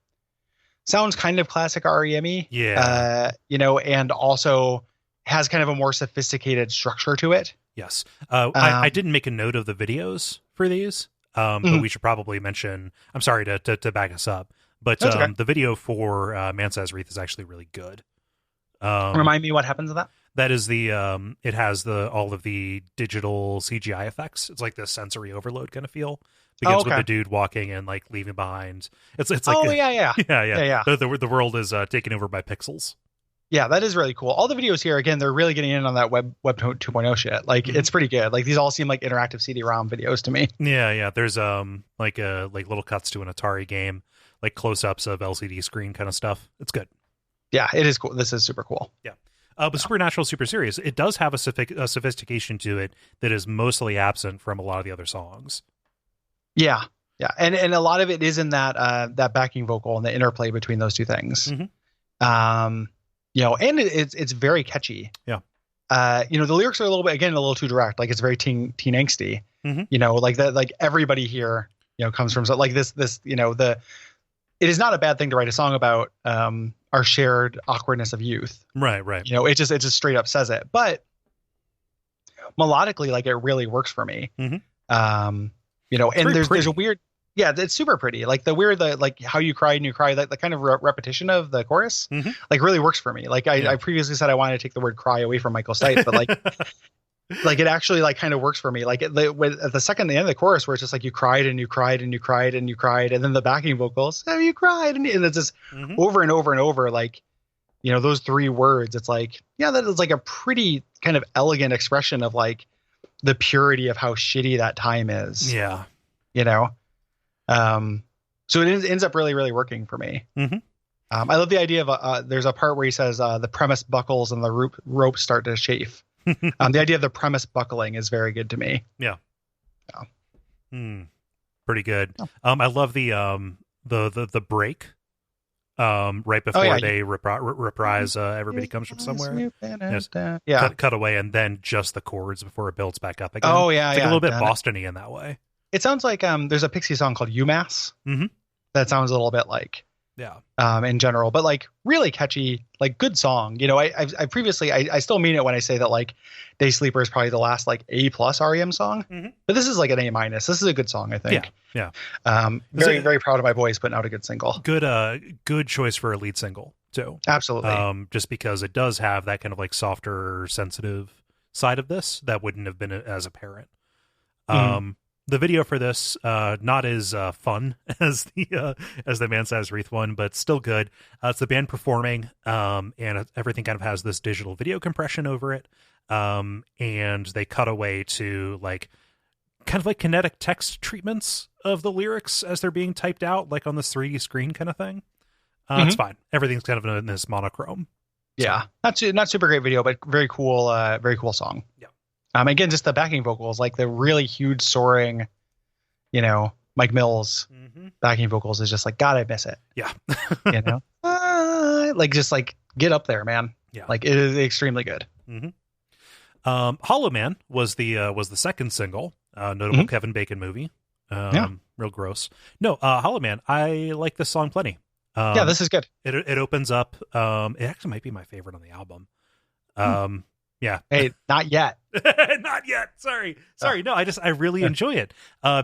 sounds kind of classic R.E.M. Yeah. And also has kind of a more sophisticated structure to it. Yes. I didn't make a note of the videos for these. But we should probably mention, I'm sorry to back us up, but the video for Man-Sized Wreath is actually really good. Remind me what happens in that? That is it has all of the digital CGI effects. It's like this sensory overload kind of feel. Begins with the dude walking and like leaving behind. It's like yeah. The world is taken over by pixels. Yeah, that is really cool. All the videos here, again, they're really getting in on that web 2.0 shit. Like it's pretty good. Like these all seem like interactive CD-ROM videos to me. Yeah. There's like little cuts to an Atari game, like close-ups of LCD screen kind of stuff. It's good. Yeah, it is cool. This is super cool. Yeah. But Supernatural, super serious. It does have a sophistication to it that is mostly absent from a lot of the other songs. Yeah. And a lot of it is in that backing vocal and the interplay between those two things. You know, and it's very catchy. Yeah. You know, the lyrics are a little too direct. Like it's very teen angsty. You know, like that, like everybody here, you know, comes from like this, you know, it is not a bad thing to write a song about our shared awkwardness of youth. Right. You know, it just straight up says it. But melodically, like it really works for me. You know, and there's a weird, yeah, it's super pretty. Like the weird, like how you cried and you cry, like the kind of repetition of the chorus, like really works for me. Like I previously said I wanted to take the word cry away from Michael Stipe, but like, like it actually like kind of works for me. Like at the second, the end of the chorus where it's just like you cried and you cried and you cried and you cried. And then the backing vocals, oh, you cried. And it's just over and over and over. Like, you know, those three words, it's like, yeah, that is like a pretty kind of elegant expression of like the purity of how shitty that time is. Yeah. You know? So it ends up really, really working for me. I love the idea of there's a part where he says the premise buckles and the ropes start to chafe. The idea of the premise buckling is very good to me. Yeah. Pretty good. I love the break right before they reprise Everybody Comes From Somewhere. Yes. Yeah. Cut away and then just the chords before it builds back up again. Oh yeah, it's like a little bit Boston-y in that way. It sounds like there's a Pixie song called UMass that sounds a little bit like in general, but like really catchy, like good song. You know, I previously I still mean it when I say that like Day Sleeper is probably the last like A+ R.E.M song, but this is like an A-. This is a good song, I think. Yeah. Very proud of my boys putting out a good single. Good choice for a lead single too. Absolutely. Just because it does have that kind of like softer, sensitive side of this that wouldn't have been as apparent. The video for this, not as fun as the Man Says Wreath one, but still good. It's the band performing, and everything kind of has this digital video compression over it. And they cut away to like kind of like kinetic text treatments of the lyrics as they're being typed out, like on this 3D screen kind of thing. It's fine. Everything's kind of in this monochrome. Yeah, not super great video, but very cool song. Yeah. Again, just the backing vocals, like the really huge soaring, you know, Mike Mills backing vocals is just like, God, I miss it. Yeah. You know, like just like get up there, man. Yeah. Like it is extremely good. Hollow Man was the second single, notable Kevin Bacon movie. Real gross. No, Hollow Man. I like this song plenty. Yeah, this is good. It opens up. It actually might be my favorite on the album. Yeah. Hey, not yet. Not yet. Sorry. No, I really enjoy it.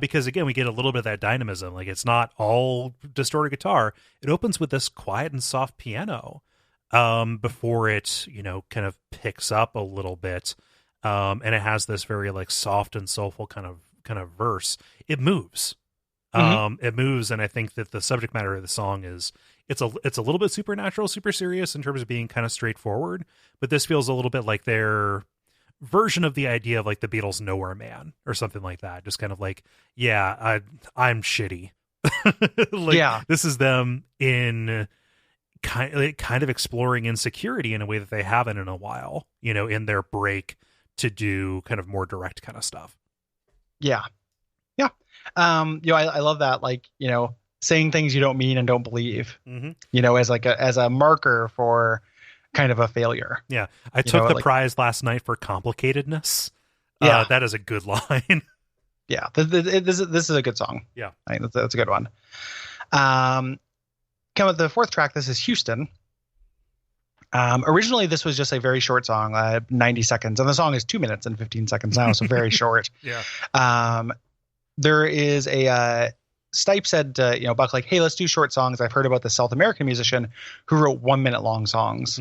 Because again, we get a little bit of that dynamism. Like it's not all distorted guitar. It opens with this quiet and soft piano. Before it, you know, kind of picks up a little bit. And it has this very like soft and soulful kind of verse. It moves. It moves, and I think that the subject matter of the song is it's a little bit supernatural, super serious in terms of being kind of straightforward, but this feels a little bit like their version of the idea of like the Beatles' Nowhere Man or something like that. Just kind of like, yeah, I'm shitty. This is them in kind of exploring insecurity in a way that they haven't in a while, you know, in their break to do kind of more direct kind of stuff. Yeah. You know, I love that, like, you know, saying things you don't mean and don't believe, you know, as a marker for kind of a failure. Yeah. I took the prize last night for complicatedness. Yeah. That is a good line. Yeah. This is a good song. Yeah. I think that's a good one. Come with the fourth track. This is Houston. Originally this was just a very short song, 90 seconds, and the song is 2 minutes and 15 seconds now. So very short. Yeah. There is Stipe said, you know, Buck, like, hey, let's do short songs. I've heard about the South American musician who wrote 1 minute long songs,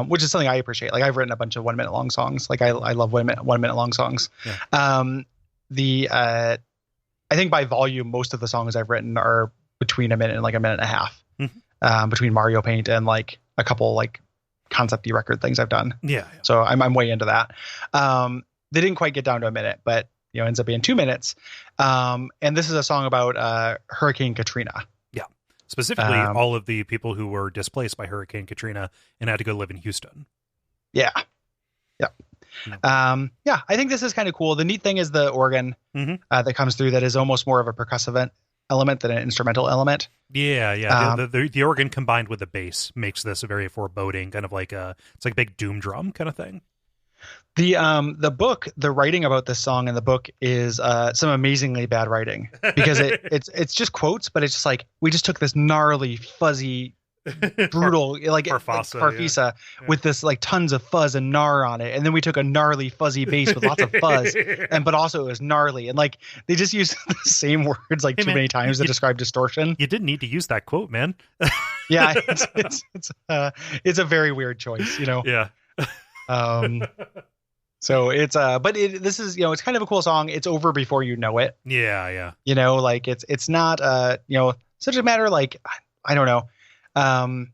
which is something I appreciate. Like I've written a bunch of 1 minute long songs. Like I love 1 minute long songs. Yeah. I think by volume, most of the songs I've written are between a minute and like a minute and a half, between Mario Paint and like a couple like concept-y record things I've done. Yeah. So I'm way into that. They didn't quite get down to a minute, but ends up being 2 minutes. And this is a song about Hurricane Katrina. Yeah. Specifically, all of the people who were displaced by Hurricane Katrina and had to go live in Houston. Yeah. Yeah. Yeah, I think this is kind of cool. The neat thing is the organ that comes through that is almost more of a percussive element than an instrumental element. Yeah. The organ combined with the bass makes this a very foreboding kind of it's like a big doom drum kind of thing. The book, the writing about this song in the book is some amazingly bad writing because it's just quotes, but it's just like we just took this gnarly, fuzzy, brutal Farfisa with this like tons of fuzz and gnar on it, and then we took a gnarly fuzzy bass with lots of fuzz, but also it was gnarly, and like they just use the same words like many times to describe distortion. You didn't need to use that quote, man. Yeah, it's a very weird choice, Yeah. So it's but this is it's kind of a cool song. It's over before you know it. Yeah. Like it's not such a matter like I don't know. I'm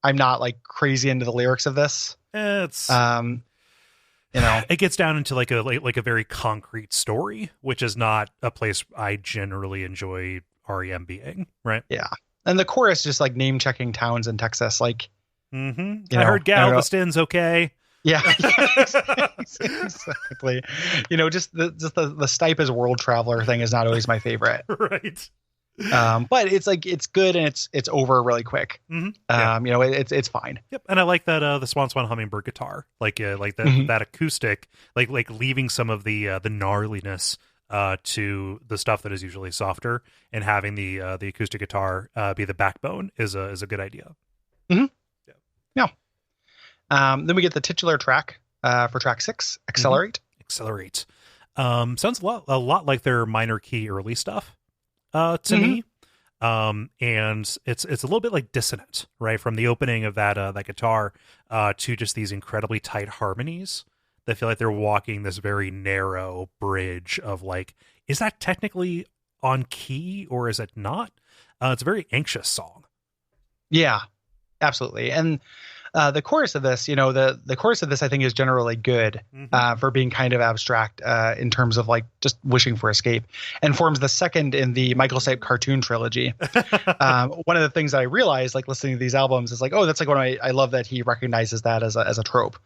not like crazy into the lyrics of this. It's it gets down into like a very concrete story, which is not a place I generally enjoy R.E.M. being, right? Yeah. And the chorus just like name checking towns in Texas, like I heard Galveston's okay. Yeah, exactly. Just the Stipe as world traveler thing is not always my favorite. Right. But it's like it's good and it's over really quick. It's fine. Yep. And I like that the Swan Hummingbird guitar, that acoustic, like leaving some of the gnarliness to the stuff that is usually softer, and having the acoustic guitar be the backbone is a good idea. Mm-hmm. Yeah. Then we get the titular track for track 6, Accelerate. Accelerate. Sounds a lot like their minor key early stuff to me. And it's a little bit like dissonant, right? From the opening of that guitar to just these incredibly tight harmonies that feel like they're walking this very narrow bridge of like, is that technically on key or is it not? It's a very anxious song. Yeah, absolutely. And the chorus of this, the chorus of this, I think is generally good for being kind of abstract in terms of like just wishing for escape, and forms the second in the Michael Stipe cartoon trilogy. One of the things that I realized, like listening to these albums, is like, oh, that's like I love that he recognizes that as a trope.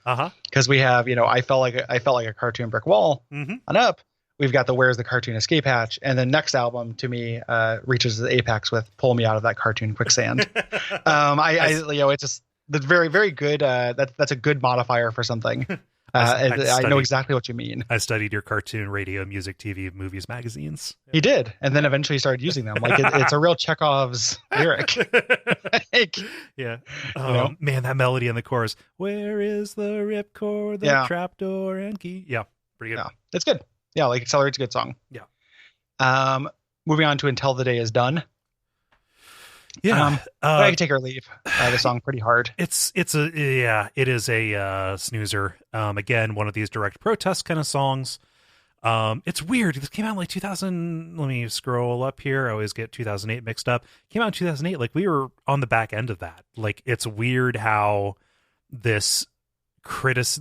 Because we have, I felt like a cartoon brick wall on Up. We've got the Where's the Cartoon Escape Hatch, and the next album to me reaches the apex with Pull Me Out of That Cartoon Quicksand. It's just. That's very, very good. That's a good modifier for something. I know exactly what you mean. I studied your cartoon, radio, music, TV, movies, magazines. He did, and then eventually started using them. Like it's a real Chekhov's lyric. Yeah. Man, that melody in the chorus. Where is the ripcord, the trapdoor, and key? Yeah, pretty good. Yeah, it's good. Yeah, like Accelerate's a good song. Yeah. Moving on to Until the Day Is Done. Yeah, I can take or leave the song pretty hard. It is a snoozer. Again, one of these direct protest kind of songs. It's weird. This came out in like 2000. Let me scroll up here. I always get 2008 mixed up. Came out in 2008. Like we were on the back end of that. Like it's weird how the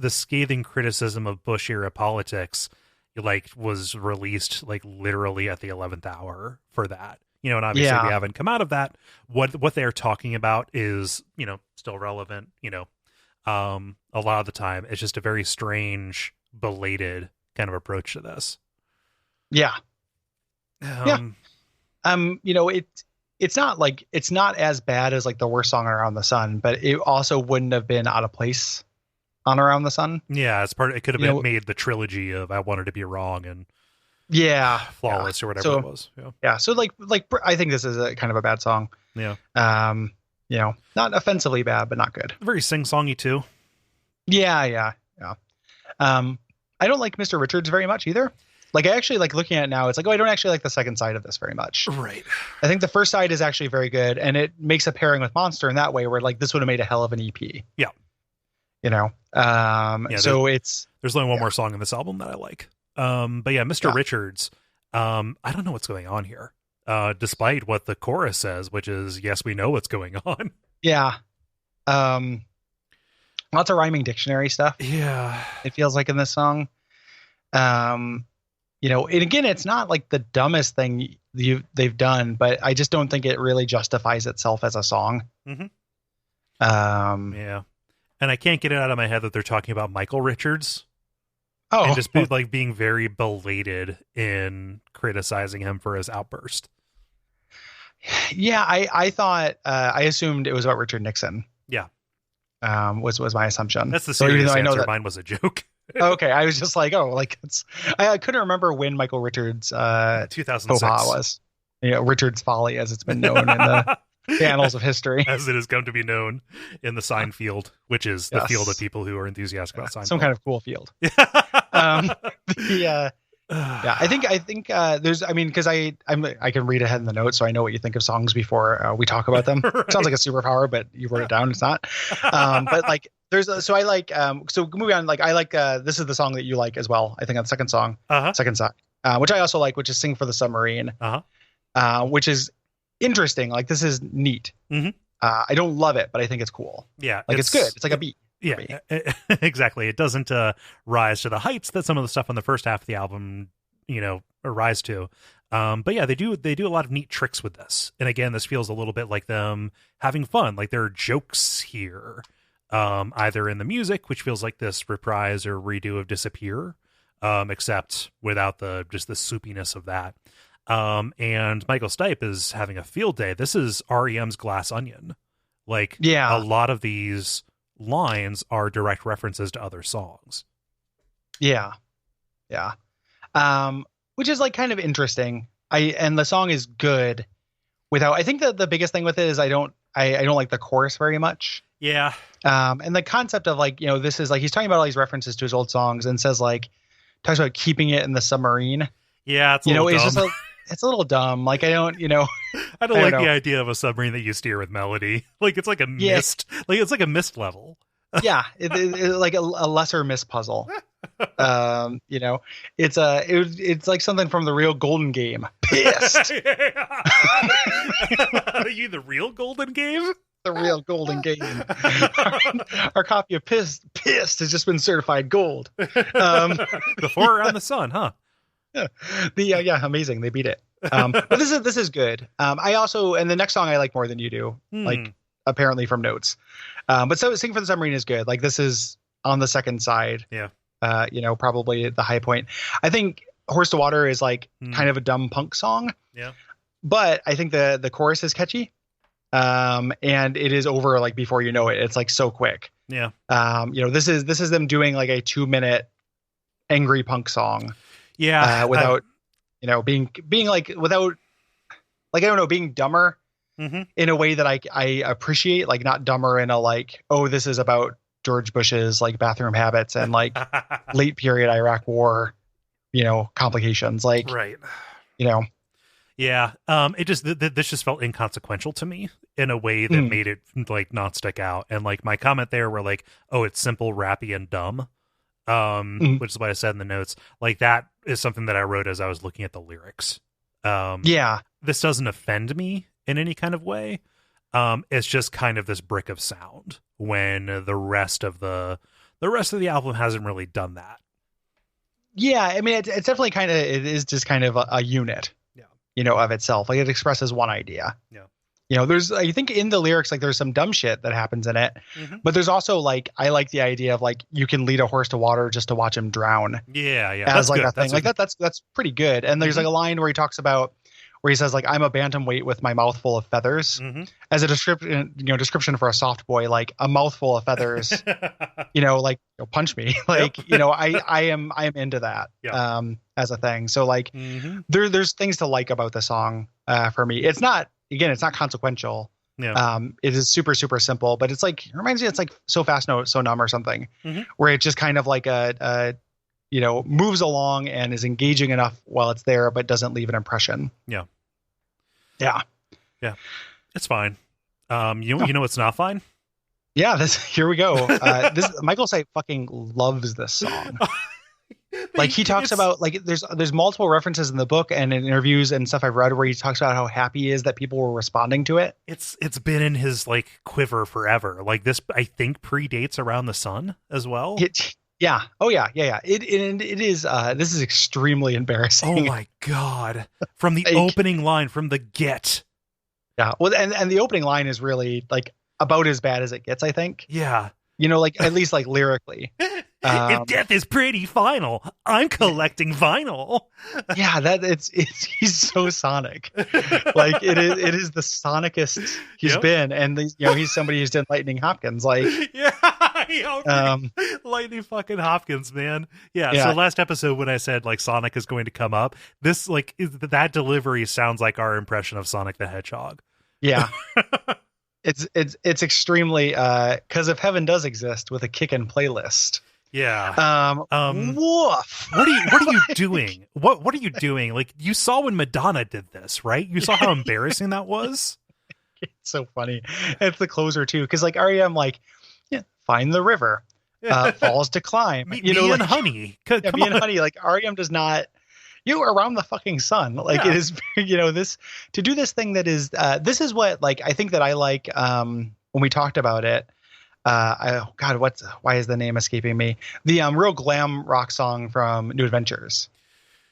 scathing criticism of Bush era politics, like was released like literally at the 11th hour for that. And obviously we haven't come out of that. What they're talking about is, still relevant, a lot of the time. It's just a very strange, belated kind of approach to this. Yeah. It's not as bad as like the worst song on Around the Sun, but it also wouldn't have been out of place on Around the Sun. Yeah, it could have been made the trilogy of I Wanted to Be Wrong and Flawless or whatever it was. So like I think this is a kind of a bad song. Not offensively bad, but not good. Very sing-songy too. Yeah. I don't like Mr. Richards very much either. Like I actually like looking at it now, it's like, oh, I don't actually like the second side of this very much. Right. I think the first side is actually very good, and it makes a pairing with Monster in that way where like this would have made a hell of an EP. Yeah. So there's only one more song in this album that I like. But yeah, Mr. Richards, I don't know what's going on here. Despite what the chorus says, which is, yes, we know what's going on. Yeah. Lots of rhyming dictionary stuff. Yeah. It feels like in this song. And again, it's not like the dumbest thing they've done, but I just don't think it really justifies itself as a song. Mm-hmm. Yeah. And I can't get it out of my head that they're talking about Michael Richards. Oh, and just being very belated in criticizing him for his outburst. Yeah, I thought I assumed it was about Richard Nixon. Yeah, was my assumption. That's the serious answer. I know that mine was a joke. Okay, I was just like, I couldn't remember when Michael Richards 2006 was. Richard's Folly, as it's been known in the annals of history, as it has come to be known in the Seinfeld, which is the field of people who are enthusiastic about Seinfeld. Some kind of cool field. I think there's, because I can read ahead in the notes, so I know what you think of songs before we talk about them. Right. Sounds like a superpower, but you wrote it down. It's not. But like so moving on, like I like this is the song that you like as well. I think on the second song, second side, which I also like, which is "Sing for the Submarine," which is interesting. Like this is neat. Mm-hmm. I don't love it, but I think it's cool. Yeah, like it's good. It's like a beat. Yeah, exactly. It doesn't rise to the heights that some of the stuff on the first half of the album, rise to. But yeah, they do a lot of neat tricks with this. And again, this feels a little bit like them having fun. Like there are jokes here, either in the music, which feels like this reprise or redo of Disappear, except without the soupiness of that. And Michael Stipe is having a field day. This is R.E.M's Glass Onion. Like, a lot of these lines are direct references to other songs. Yeah. Which is like kind of interesting. And the song is good without, I think that the biggest thing with it is I don't like the chorus very much. Yeah. And the concept of like, this is like, he's talking about all these references to his old songs and says like, talks about keeping it in the submarine. Yeah. It's a little dumb. It's just it's a little dumb. Like, I don't like the idea of a submarine that you steer with melody. Like, it's like a mist. Like, it's like a mist level. Yeah. It's like a lesser mist puzzle. It's like something from the real Golden Game. Pissed. Are you the real Golden Game? The real Golden Game. Our copy of Pissed has just been certified gold. Before Around the Sun, huh? Yeah, amazing. They beat it. But this is good. I also, and the next song I like more than you do, like apparently from notes. But so Sing for the Submarine is good. Like this is on the second side. Yeah. Probably the high point. I think Horse to Water is like kind of a dumb punk song. Yeah. But I think the chorus is catchy. And it is over like before you know it. It's like so quick. Yeah. This is them doing like a 2-minute angry punk song. Yeah. Without being like without like I don't know, being dumber in a way that I appreciate, like not dumber in a like, oh, this is about George Bush's like bathroom habits and like late period Iraq war, complications, like right. Yeah. It just this just felt inconsequential to me in a way that made it like not stick out. And like my comment there were like, oh, it's simple, rappy, and dumb. Which is what I said in the notes. Like that is something that I wrote as I was looking at the lyrics. This doesn't offend me in any kind of way. It's just kind of this brick of sound when the rest of the album hasn't really done that. Yeah, I mean, it's definitely it is just kind of a unit. Yeah. Of itself. Like it expresses one idea. Yeah. There's, I think in the lyrics, like there's some dumb shit that happens in it, but there's also like, I like the idea of like, you can lead a horse to water just to watch him drown. Yeah. Yeah. As that's like good. A thing like that's pretty good. And there's like a line where he talks about, where he says like, I'm a bantamweight with my mouth full of feathers as a description for a soft boy, like a mouthful of feathers, punch me. Like, I am into that, as a thing. So like there's things to like about the song, for me. It's not consequential. Yeah. It is super, super simple, but it's like, it reminds me, it's like So Fast, So Numb or something, where it just kind of like moves along and is engaging enough while it's there, but doesn't leave an impression. Yeah. Yeah. Yeah. It's fine. You know, it's not fine. Yeah. Here we go. Michael Stipe fucking loves this song. Like he talks about like there's multiple references in the book and in interviews and stuff I've read where he talks about how happy he is that people were responding to it. It's been in his like quiver forever. Like this, I think predates Around the Sun as well. Yeah. Oh yeah. It is. This is extremely embarrassing. Oh my God! From the like, opening line, from the get. Yeah. Well, and the opening line is really like about as bad as it gets, I think. Yeah. You know, like at least like lyrically. If death is pretty final, I'm collecting vinyl. Yeah, he's so Sonic. Like it is the Sonicest he's been, and he's somebody who's done Lightning Hopkins. Like Lightning fucking Hopkins, man. Yeah. So last episode when I said like Sonic is going to come up, this like that delivery sounds like our impression of Sonic the Hedgehog. Yeah. It's extremely because if heaven does exist with a kick-in playlist. Yeah. Woof. What are you doing? What are you doing? Like you saw when Madonna did this, right? You saw how embarrassing that was. It's so funny. It's the closer too, because like R.E.M. like find the river, falls to climb. Me and Honey. Me and Honey. Like R.E.M. does not. Around the fucking sun. Like it is, this to do this thing that is, this is what, like, I think that I like, when we talked about it, why is the name escaping me? The, real glam rock song from New Adventures,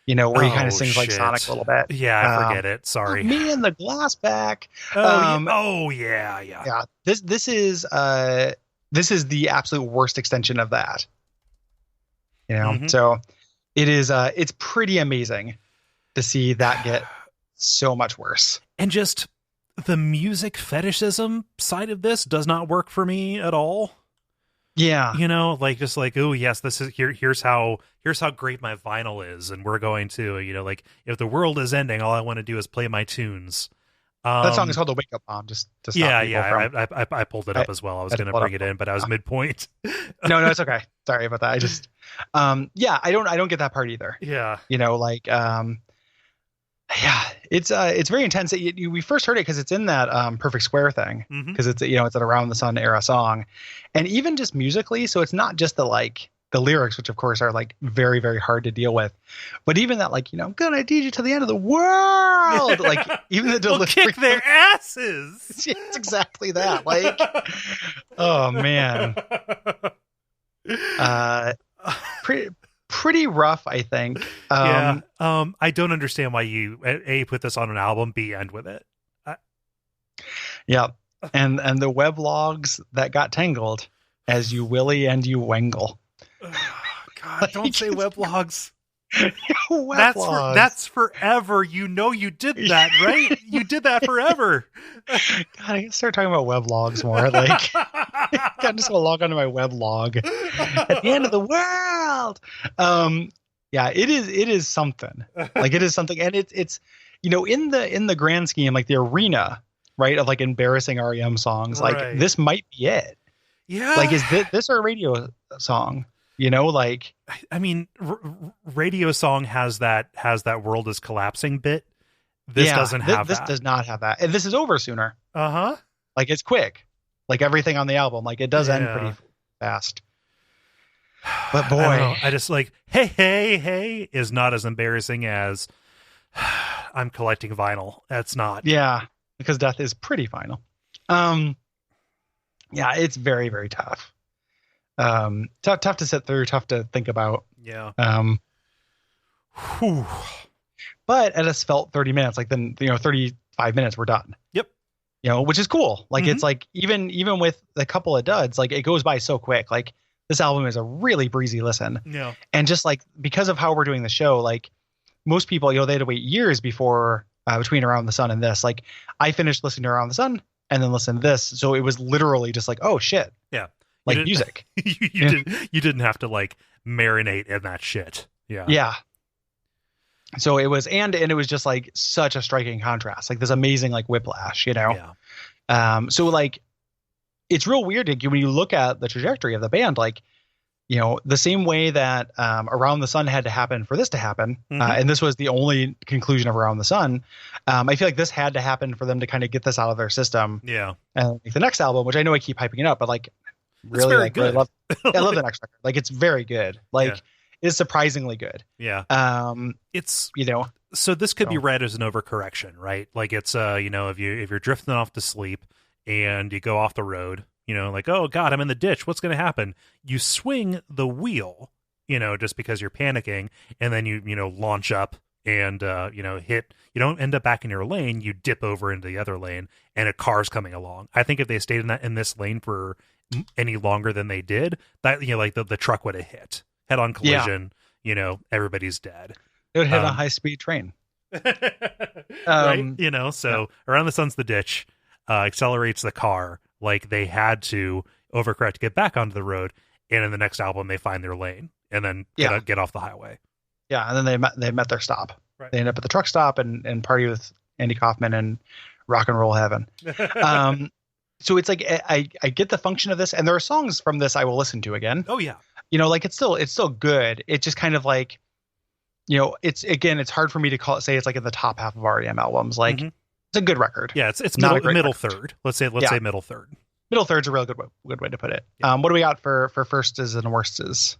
where he kind of sings like Sonic a little bit. Yeah. I forget it. Sorry. Me and the glass back. Yeah. This is the absolute worst extension of that, so. It is. It's pretty amazing to see that get so much worse. And just the music fetishism side of this does not work for me at all. Yeah, like just like, oh yes, this is here's how great my vinyl is, and we're going to, like if the world is ending, all I want to do is play my tunes. That song is called "The Wake Up Bomb." Just to stop I pulled it up as well. I was going to bring it in, but I was midpoint. No, it's okay. Sorry about that. I just, I don't get that part either. Yeah, it's very intense. We first heard it because it's in that Perfect Square thing, because it's it's an Around the Sun era song, and even just musically. So it's not just the lyrics, which of course are like very, very hard to deal with, but even that, like, gonna lead you to the end of the world, like even the delivery, kick their asses. It's exactly that. Like, oh man, pretty rough, I think. I don't understand why you A, put this on an album, B, end with it. Yeah, and the web logs that got tangled as you willy and you wangle. God, don't say weblogs. Weblogs. That's forever. You did that, right? You did that forever. God, I gotta start talking about weblogs more. Like, I'm just gonna log onto my weblog at the end of the world. It is something. Like it is something, and it's in the grand scheme, like the arena, right, of like embarrassing R.E.M. songs. Like this might be it. Yeah. Like, is this a radio song? Like, I mean, Radio Song has that world is collapsing bit. This doesn't have that. This does not have that. And this is over sooner. Like it's quick, like everything on the album. Like it does end pretty fast. But boy, I just like, hey is not as embarrassing as I'm collecting vinyl. That's not. Yeah, because death is pretty final. Yeah, it's very, very tough. Tough to sit through, tough to think about. Yeah. But at a svelte 30 minutes, like then 35 minutes, we're done. Yep. Which is cool. Like it's like even with a couple of duds, like it goes by so quick. Like this album is a really breezy listen. Yeah. And just like because of how we're doing the show, like most people, they had to wait years before between Around the Sun and this. Like I finished listening to Around the Sun and then listened to this, so it was literally just like, oh shit. Yeah. Like music. You didn't have to like marinate in that shit. Yeah. Yeah. So it was, and it was just like such a striking contrast, like this amazing like whiplash, Yeah. So like it's real weird when you look at the trajectory of the band, like the same way that Around the Sun had to happen for this to happen, and this was the only conclusion of Around the Sun. I feel like this had to happen for them to kind of get this out of their system. Yeah. And like the next album, which I know I keep hyping it up, but like really, like, I love the next record. Like it's very good. Like is surprisingly good. Yeah. It's, you know, so this could be read as an overcorrection, right? Like it's you know, if you're drifting off to sleep and you go off the road, you know, like, oh God, I'm in the ditch. What's going to happen? You swing the wheel, you know, just because you're panicking, and then you know, launch up and you know, hit. You don't end up back in your lane. You dip over into the other lane, and a car's coming along. I think if they stayed in this lane for any longer than they did, that, you know, like the truck would have hit head on collision. You know, everybody's dead. It would hit a high speed train. Right? You know, so Around the Sun's the ditch. Accelerates the car. Like they had to overcorrect to get back onto the road, and in the next album they find their lane and then get off the highway. Yeah, and then they met their stop. Right. They end up at the truck stop and party with Andy Kaufman and rock and roll heaven. So it's like I get the function of this, and there are songs from this I will listen to again. Oh yeah, you know, like it's still good. It's just kind of like, you know, it's hard for me to say it's like in the top half of R.E.M. albums. Like it's a good record. Yeah, it's not middle third. Let's say middle third. Middle third's a real good way to put it. Yeah. What do we got for firstes and worstes?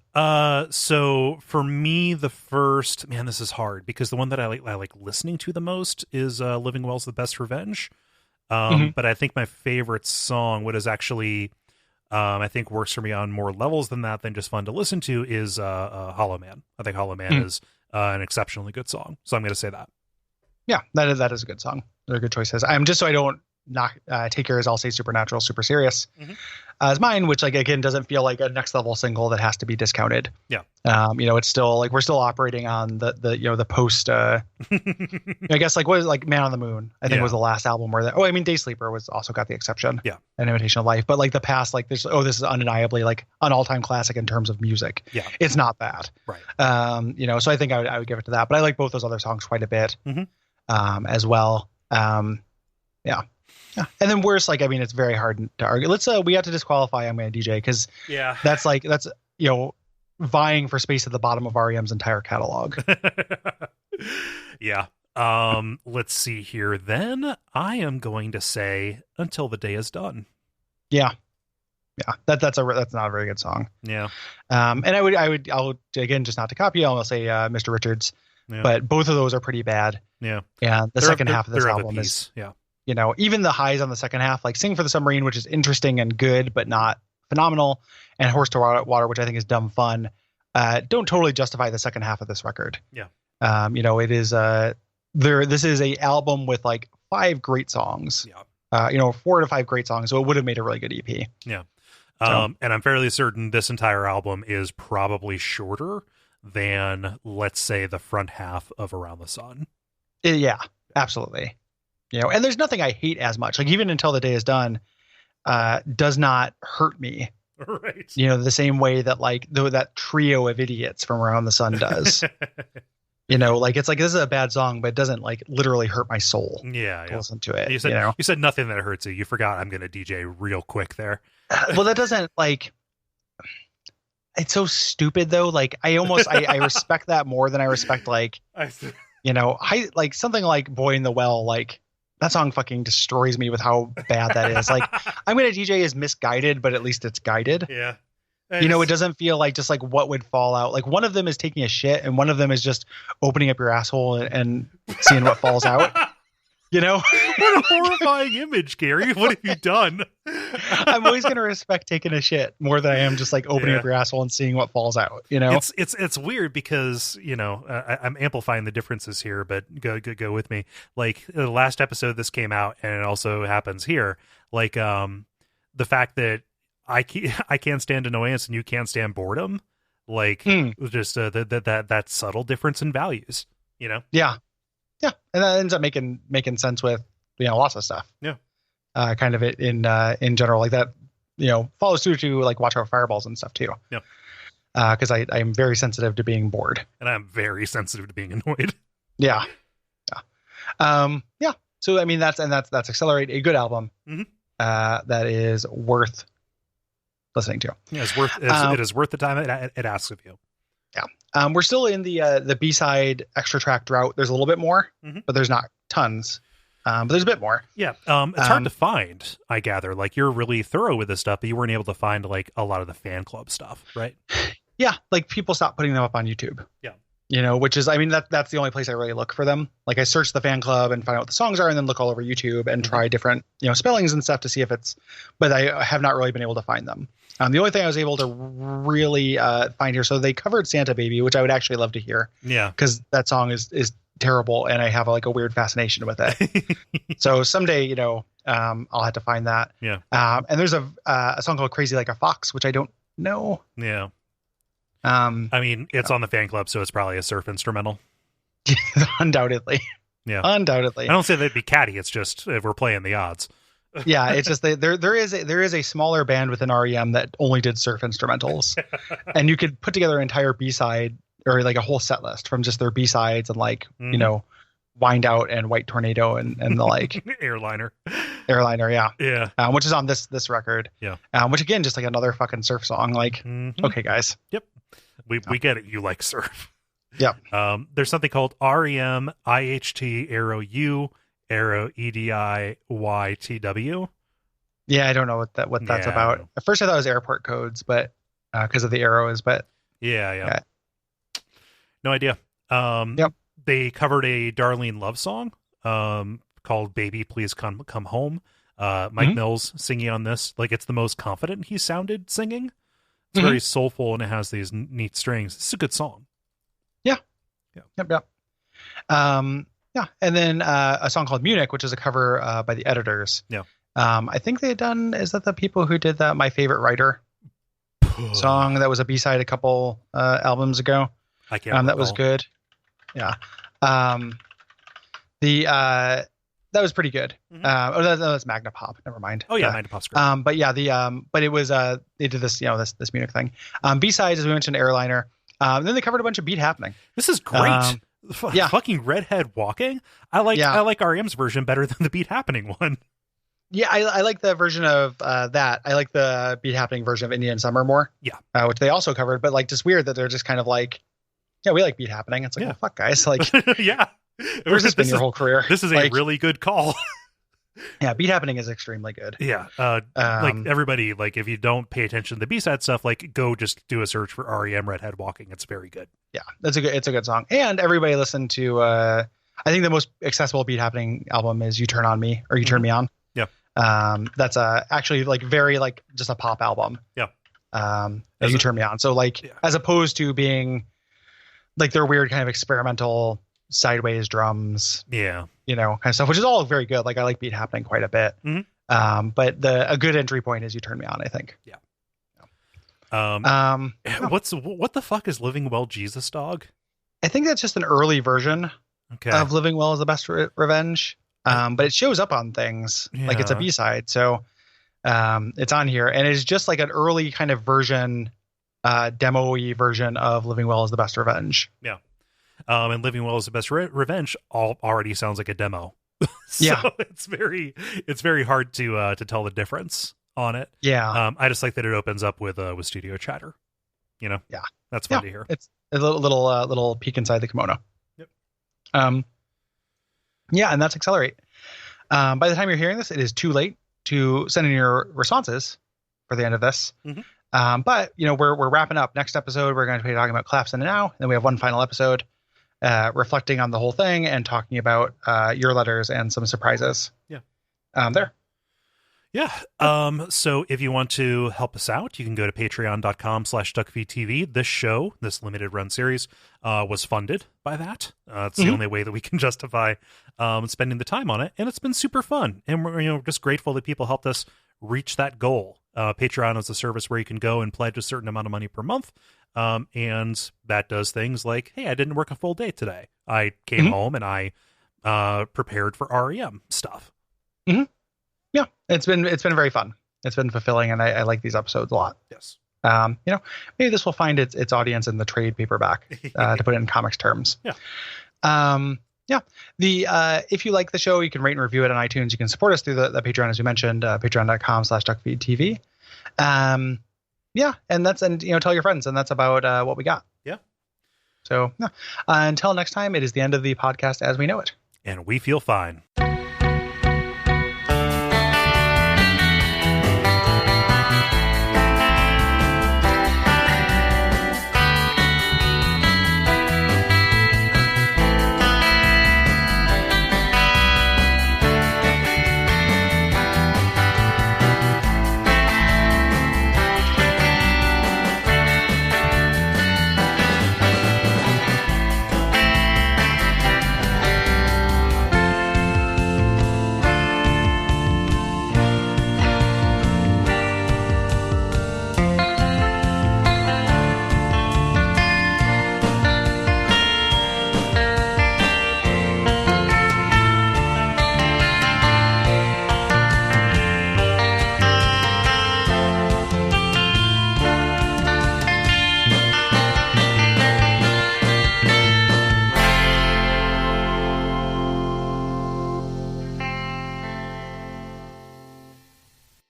So for me, the first, man, this is hard because the one that I like listening to the most is Living Well's The Best Revenge. But I think my favorite song, what is actually I think works for me on more levels than that, than just fun to listen to, is Hollow Man. I think Hollow Man is an exceptionally good song. So I'm going to say that. Yeah, that is a good song. They're good choices. I'm just so I don't take yours, I'll say Supernatural, Super Serious as mine, which like again doesn't feel like a next level single that has to be discounted. Yeah. You know, it's still like we're still operating on the you know, the post I guess like what is like Man on the Moon, I think was the last album where I mean Day Sleeper was also got the exception. Yeah. An Imitation of Life. But like the past, like this is undeniably like an all-time classic in terms of music. Yeah. It's not bad. Right. You know, so I think I would give it to that. But I like both those other songs quite a bit as well. Yeah. Yeah. And then worse, like, I mean, it's very hard to argue. We have to disqualify I'm Gonna DJ because that's you know, vying for space at the bottom of R.E.M's entire catalog. Yeah. Let's see here. Then I am going to say Until the Day Is Done. Yeah. Yeah. That's not a very good song. Yeah. And I'll again, just not to copy, I'll say Mr. Richards, but both of those are pretty bad. Yeah. And the second half of this album is, you know, even the highs on the second half, like Sing for the Submarine, which is interesting and good, but not phenomenal, and Horse to Water, which I think is dumb fun, don't totally justify the second half of this record. Yeah. You know, it is this is a album with like 5 great songs. Yeah. You know, 4 to 5 great songs, so it would have made a really good EP. Yeah. And I'm fairly certain this entire album is probably shorter than, let's say, the front half of Around the Sun. Yeah, absolutely. You know, and there's nothing I hate as much. Like even Until the Day Is Done does not hurt me. Right. You know, the same way that like that trio of idiots from Around the Sun does. You know, like it's like this is a bad song, but it doesn't like literally hurt my soul. Yeah. To listen to it. You said nothing that hurts you. You forgot I'm going to DJ real quick there. Well, that doesn't like. It's so stupid though. Like I respect that more than I respect like you know, like something like Boy in the Well, like. That song fucking destroys me with how bad that is. Like, I'm Gonna DJ is misguided, but at least it's guided. Yeah. You know, it doesn't feel like just like what would fall out. Like one of them is taking a shit and one of them is just opening up your asshole and seeing what falls out. You know? What a horrifying image, Gary. What have you done? I'm always going to respect taking a shit more than I am just like opening up your asshole and seeing what falls out, you know? It's weird because, you know, I'm amplifying the differences here, but go with me. Like the last episode this came out, and it also happens here. Like the fact that I can't stand annoyance and you can't stand boredom. Like just that subtle difference in values, you know? Yeah. Yeah, and that ends up making sense with, you know, lots of stuff. Yeah, kind of it in general, like that, you know, follows through to like Watch Out Fireballs and stuff too. Yeah, because I'm very sensitive to being bored, and I'm very sensitive to being annoyed. Yeah, yeah. So I mean that's Accelerate, a good album that is worth listening to. Yeah, it is worth the time it asks of you. Yeah. We're still in the B-side extra track drought. There's a little bit more, but there's not tons. But there's a bit more. Yeah. It's hard to find, I gather. Like you're really thorough with this stuff, but you weren't able to find like a lot of the fan club stuff, right? Yeah, like people stopped putting them up on YouTube. Yeah. Which is, that's the only place I really look for them. Like I search the fan club and find out what the songs are and then look all over YouTube and try different, spellings and stuff to see if but I have not really been able to find them. The only thing I was able to really find here, so they covered Santa Baby, which I would actually love to hear. Yeah. Because that song is terrible and I have a weird fascination with it. So someday, I'll have to find that. Yeah. And there's a song called Crazy Like a Fox, which I don't know. Yeah. It's on the fan club, so it's probably a surf instrumental. Undoubtedly. Yeah. Undoubtedly. I don't say they'd be catty. It's just if we're playing the odds. Yeah, it's just there is a smaller band within R.E.M. that only did surf instrumentals, and you could put together an entire B-side or like a whole set list from just their B-sides and Wind Out and White Tornado and the like. Airliner, yeah, which is on this record, which again just like another fucking surf song. Like, okay, guys, yep, we get it. You like surf, yep. There's something called R.E.M. IHT Arrow U Arrow EDIYTW. Yeah, I don't know what that's about. At first I thought it was airport codes, but because of the arrows, but yeah. No idea. Yep. They covered a Darlene Love song called Baby Please Come Home. Mike Mills singing on this. Like, it's the most confident he sounded singing. It's very soulful and it has these neat strings. It's a good song. Yeah. Yep. Yeah, and then a song called Munich, which is a cover by the Editors. Yeah. I think they had done, is that the people who did that My Favorite Writer song that was a B-side a couple albums ago? I can't that was good. Yeah. That was pretty good. That was Magna Pop. Never mind. Oh yeah, Magna Pop's great. But yeah, but it was they did this, this Munich thing. B-sides, as we mentioned, Airliner. Then they covered a bunch of Beat Happening. This is great. Fucking Redhead Walking. I like R.E.M's version better than the Beat Happening one. Yeah, I like the version of that. I like the Beat Happening version of Indian Summer more. Yeah. Which they also covered, but like just weird that they're just kind of like, yeah, we like Beat Happening. It's like, well, fuck guys. Like, yeah. Where's this been your whole career? This is a really good call. Yeah, Beat Happening is extremely good. Yeah. Like everybody, like if you don't pay attention to the B-side stuff, like go just do a search for R.E.M. Redhead Walking. It's very good. Yeah, it's a good song. And everybody listen to I think the most accessible Beat Happening album is You Turn On Me or You Turn Me On. Yeah. That's actually like very like just a pop album. Yeah. You Turn Me On. So like as opposed to being like their weird kind of experimental sideways drums. Yeah. Kind of stuff, which is all very good. Like I like Beat Happening quite a bit. But a good entry point is You Turn Me On, I think. Yeah. What the fuck is Living Well Jesus Dog? I think that's just an early version of Living Well is the Best Revenge. But it shows up on things like it's a B-side. So it's on here and it's just like an early kind of version, demo-y version of Living Well is the Best Revenge. Yeah. And Living Well is the Best Revenge already sounds like a demo. So it's very hard to tell the difference on it. Yeah. I just like that it opens up with studio chatter. Yeah. That's fun to hear. It's a little peek inside the kimono. Yep. Yeah, and that's Accelerate. By the time you're hearing this, it is too late to send in your responses for the end of this. But we're wrapping up. Next episode, we're going to be talking about Collapse in Now, and then we have one final episode reflecting on the whole thing and talking about your letters and some surprises. Yeah. There. Yeah. So if you want to help us out, you can go to patreon.com/Duckfeed.tv. This show, this limited run series, was funded by that. It's the only way that we can justify spending the time on it. And it's been super fun. And we're just grateful that people helped us reach that goal. Patreon is a service where you can go and pledge a certain amount of money per month. And that does things like, hey, I didn't work a full day today. I came home and I prepared for R.E.M. stuff. Yeah, it's been very fun. It's been fulfilling, and I like these episodes a lot. Yes. Maybe this will find its audience in the trade paperback, to put it in comics terms. Yeah. If you like the show, you can rate and review it on iTunes. You can support us through the Patreon, as we mentioned, patreon.com/DuckFeedTV. And tell your friends, and that's about what we got. Yeah. So until next time, it is the end of the podcast as we know it. And we feel fine.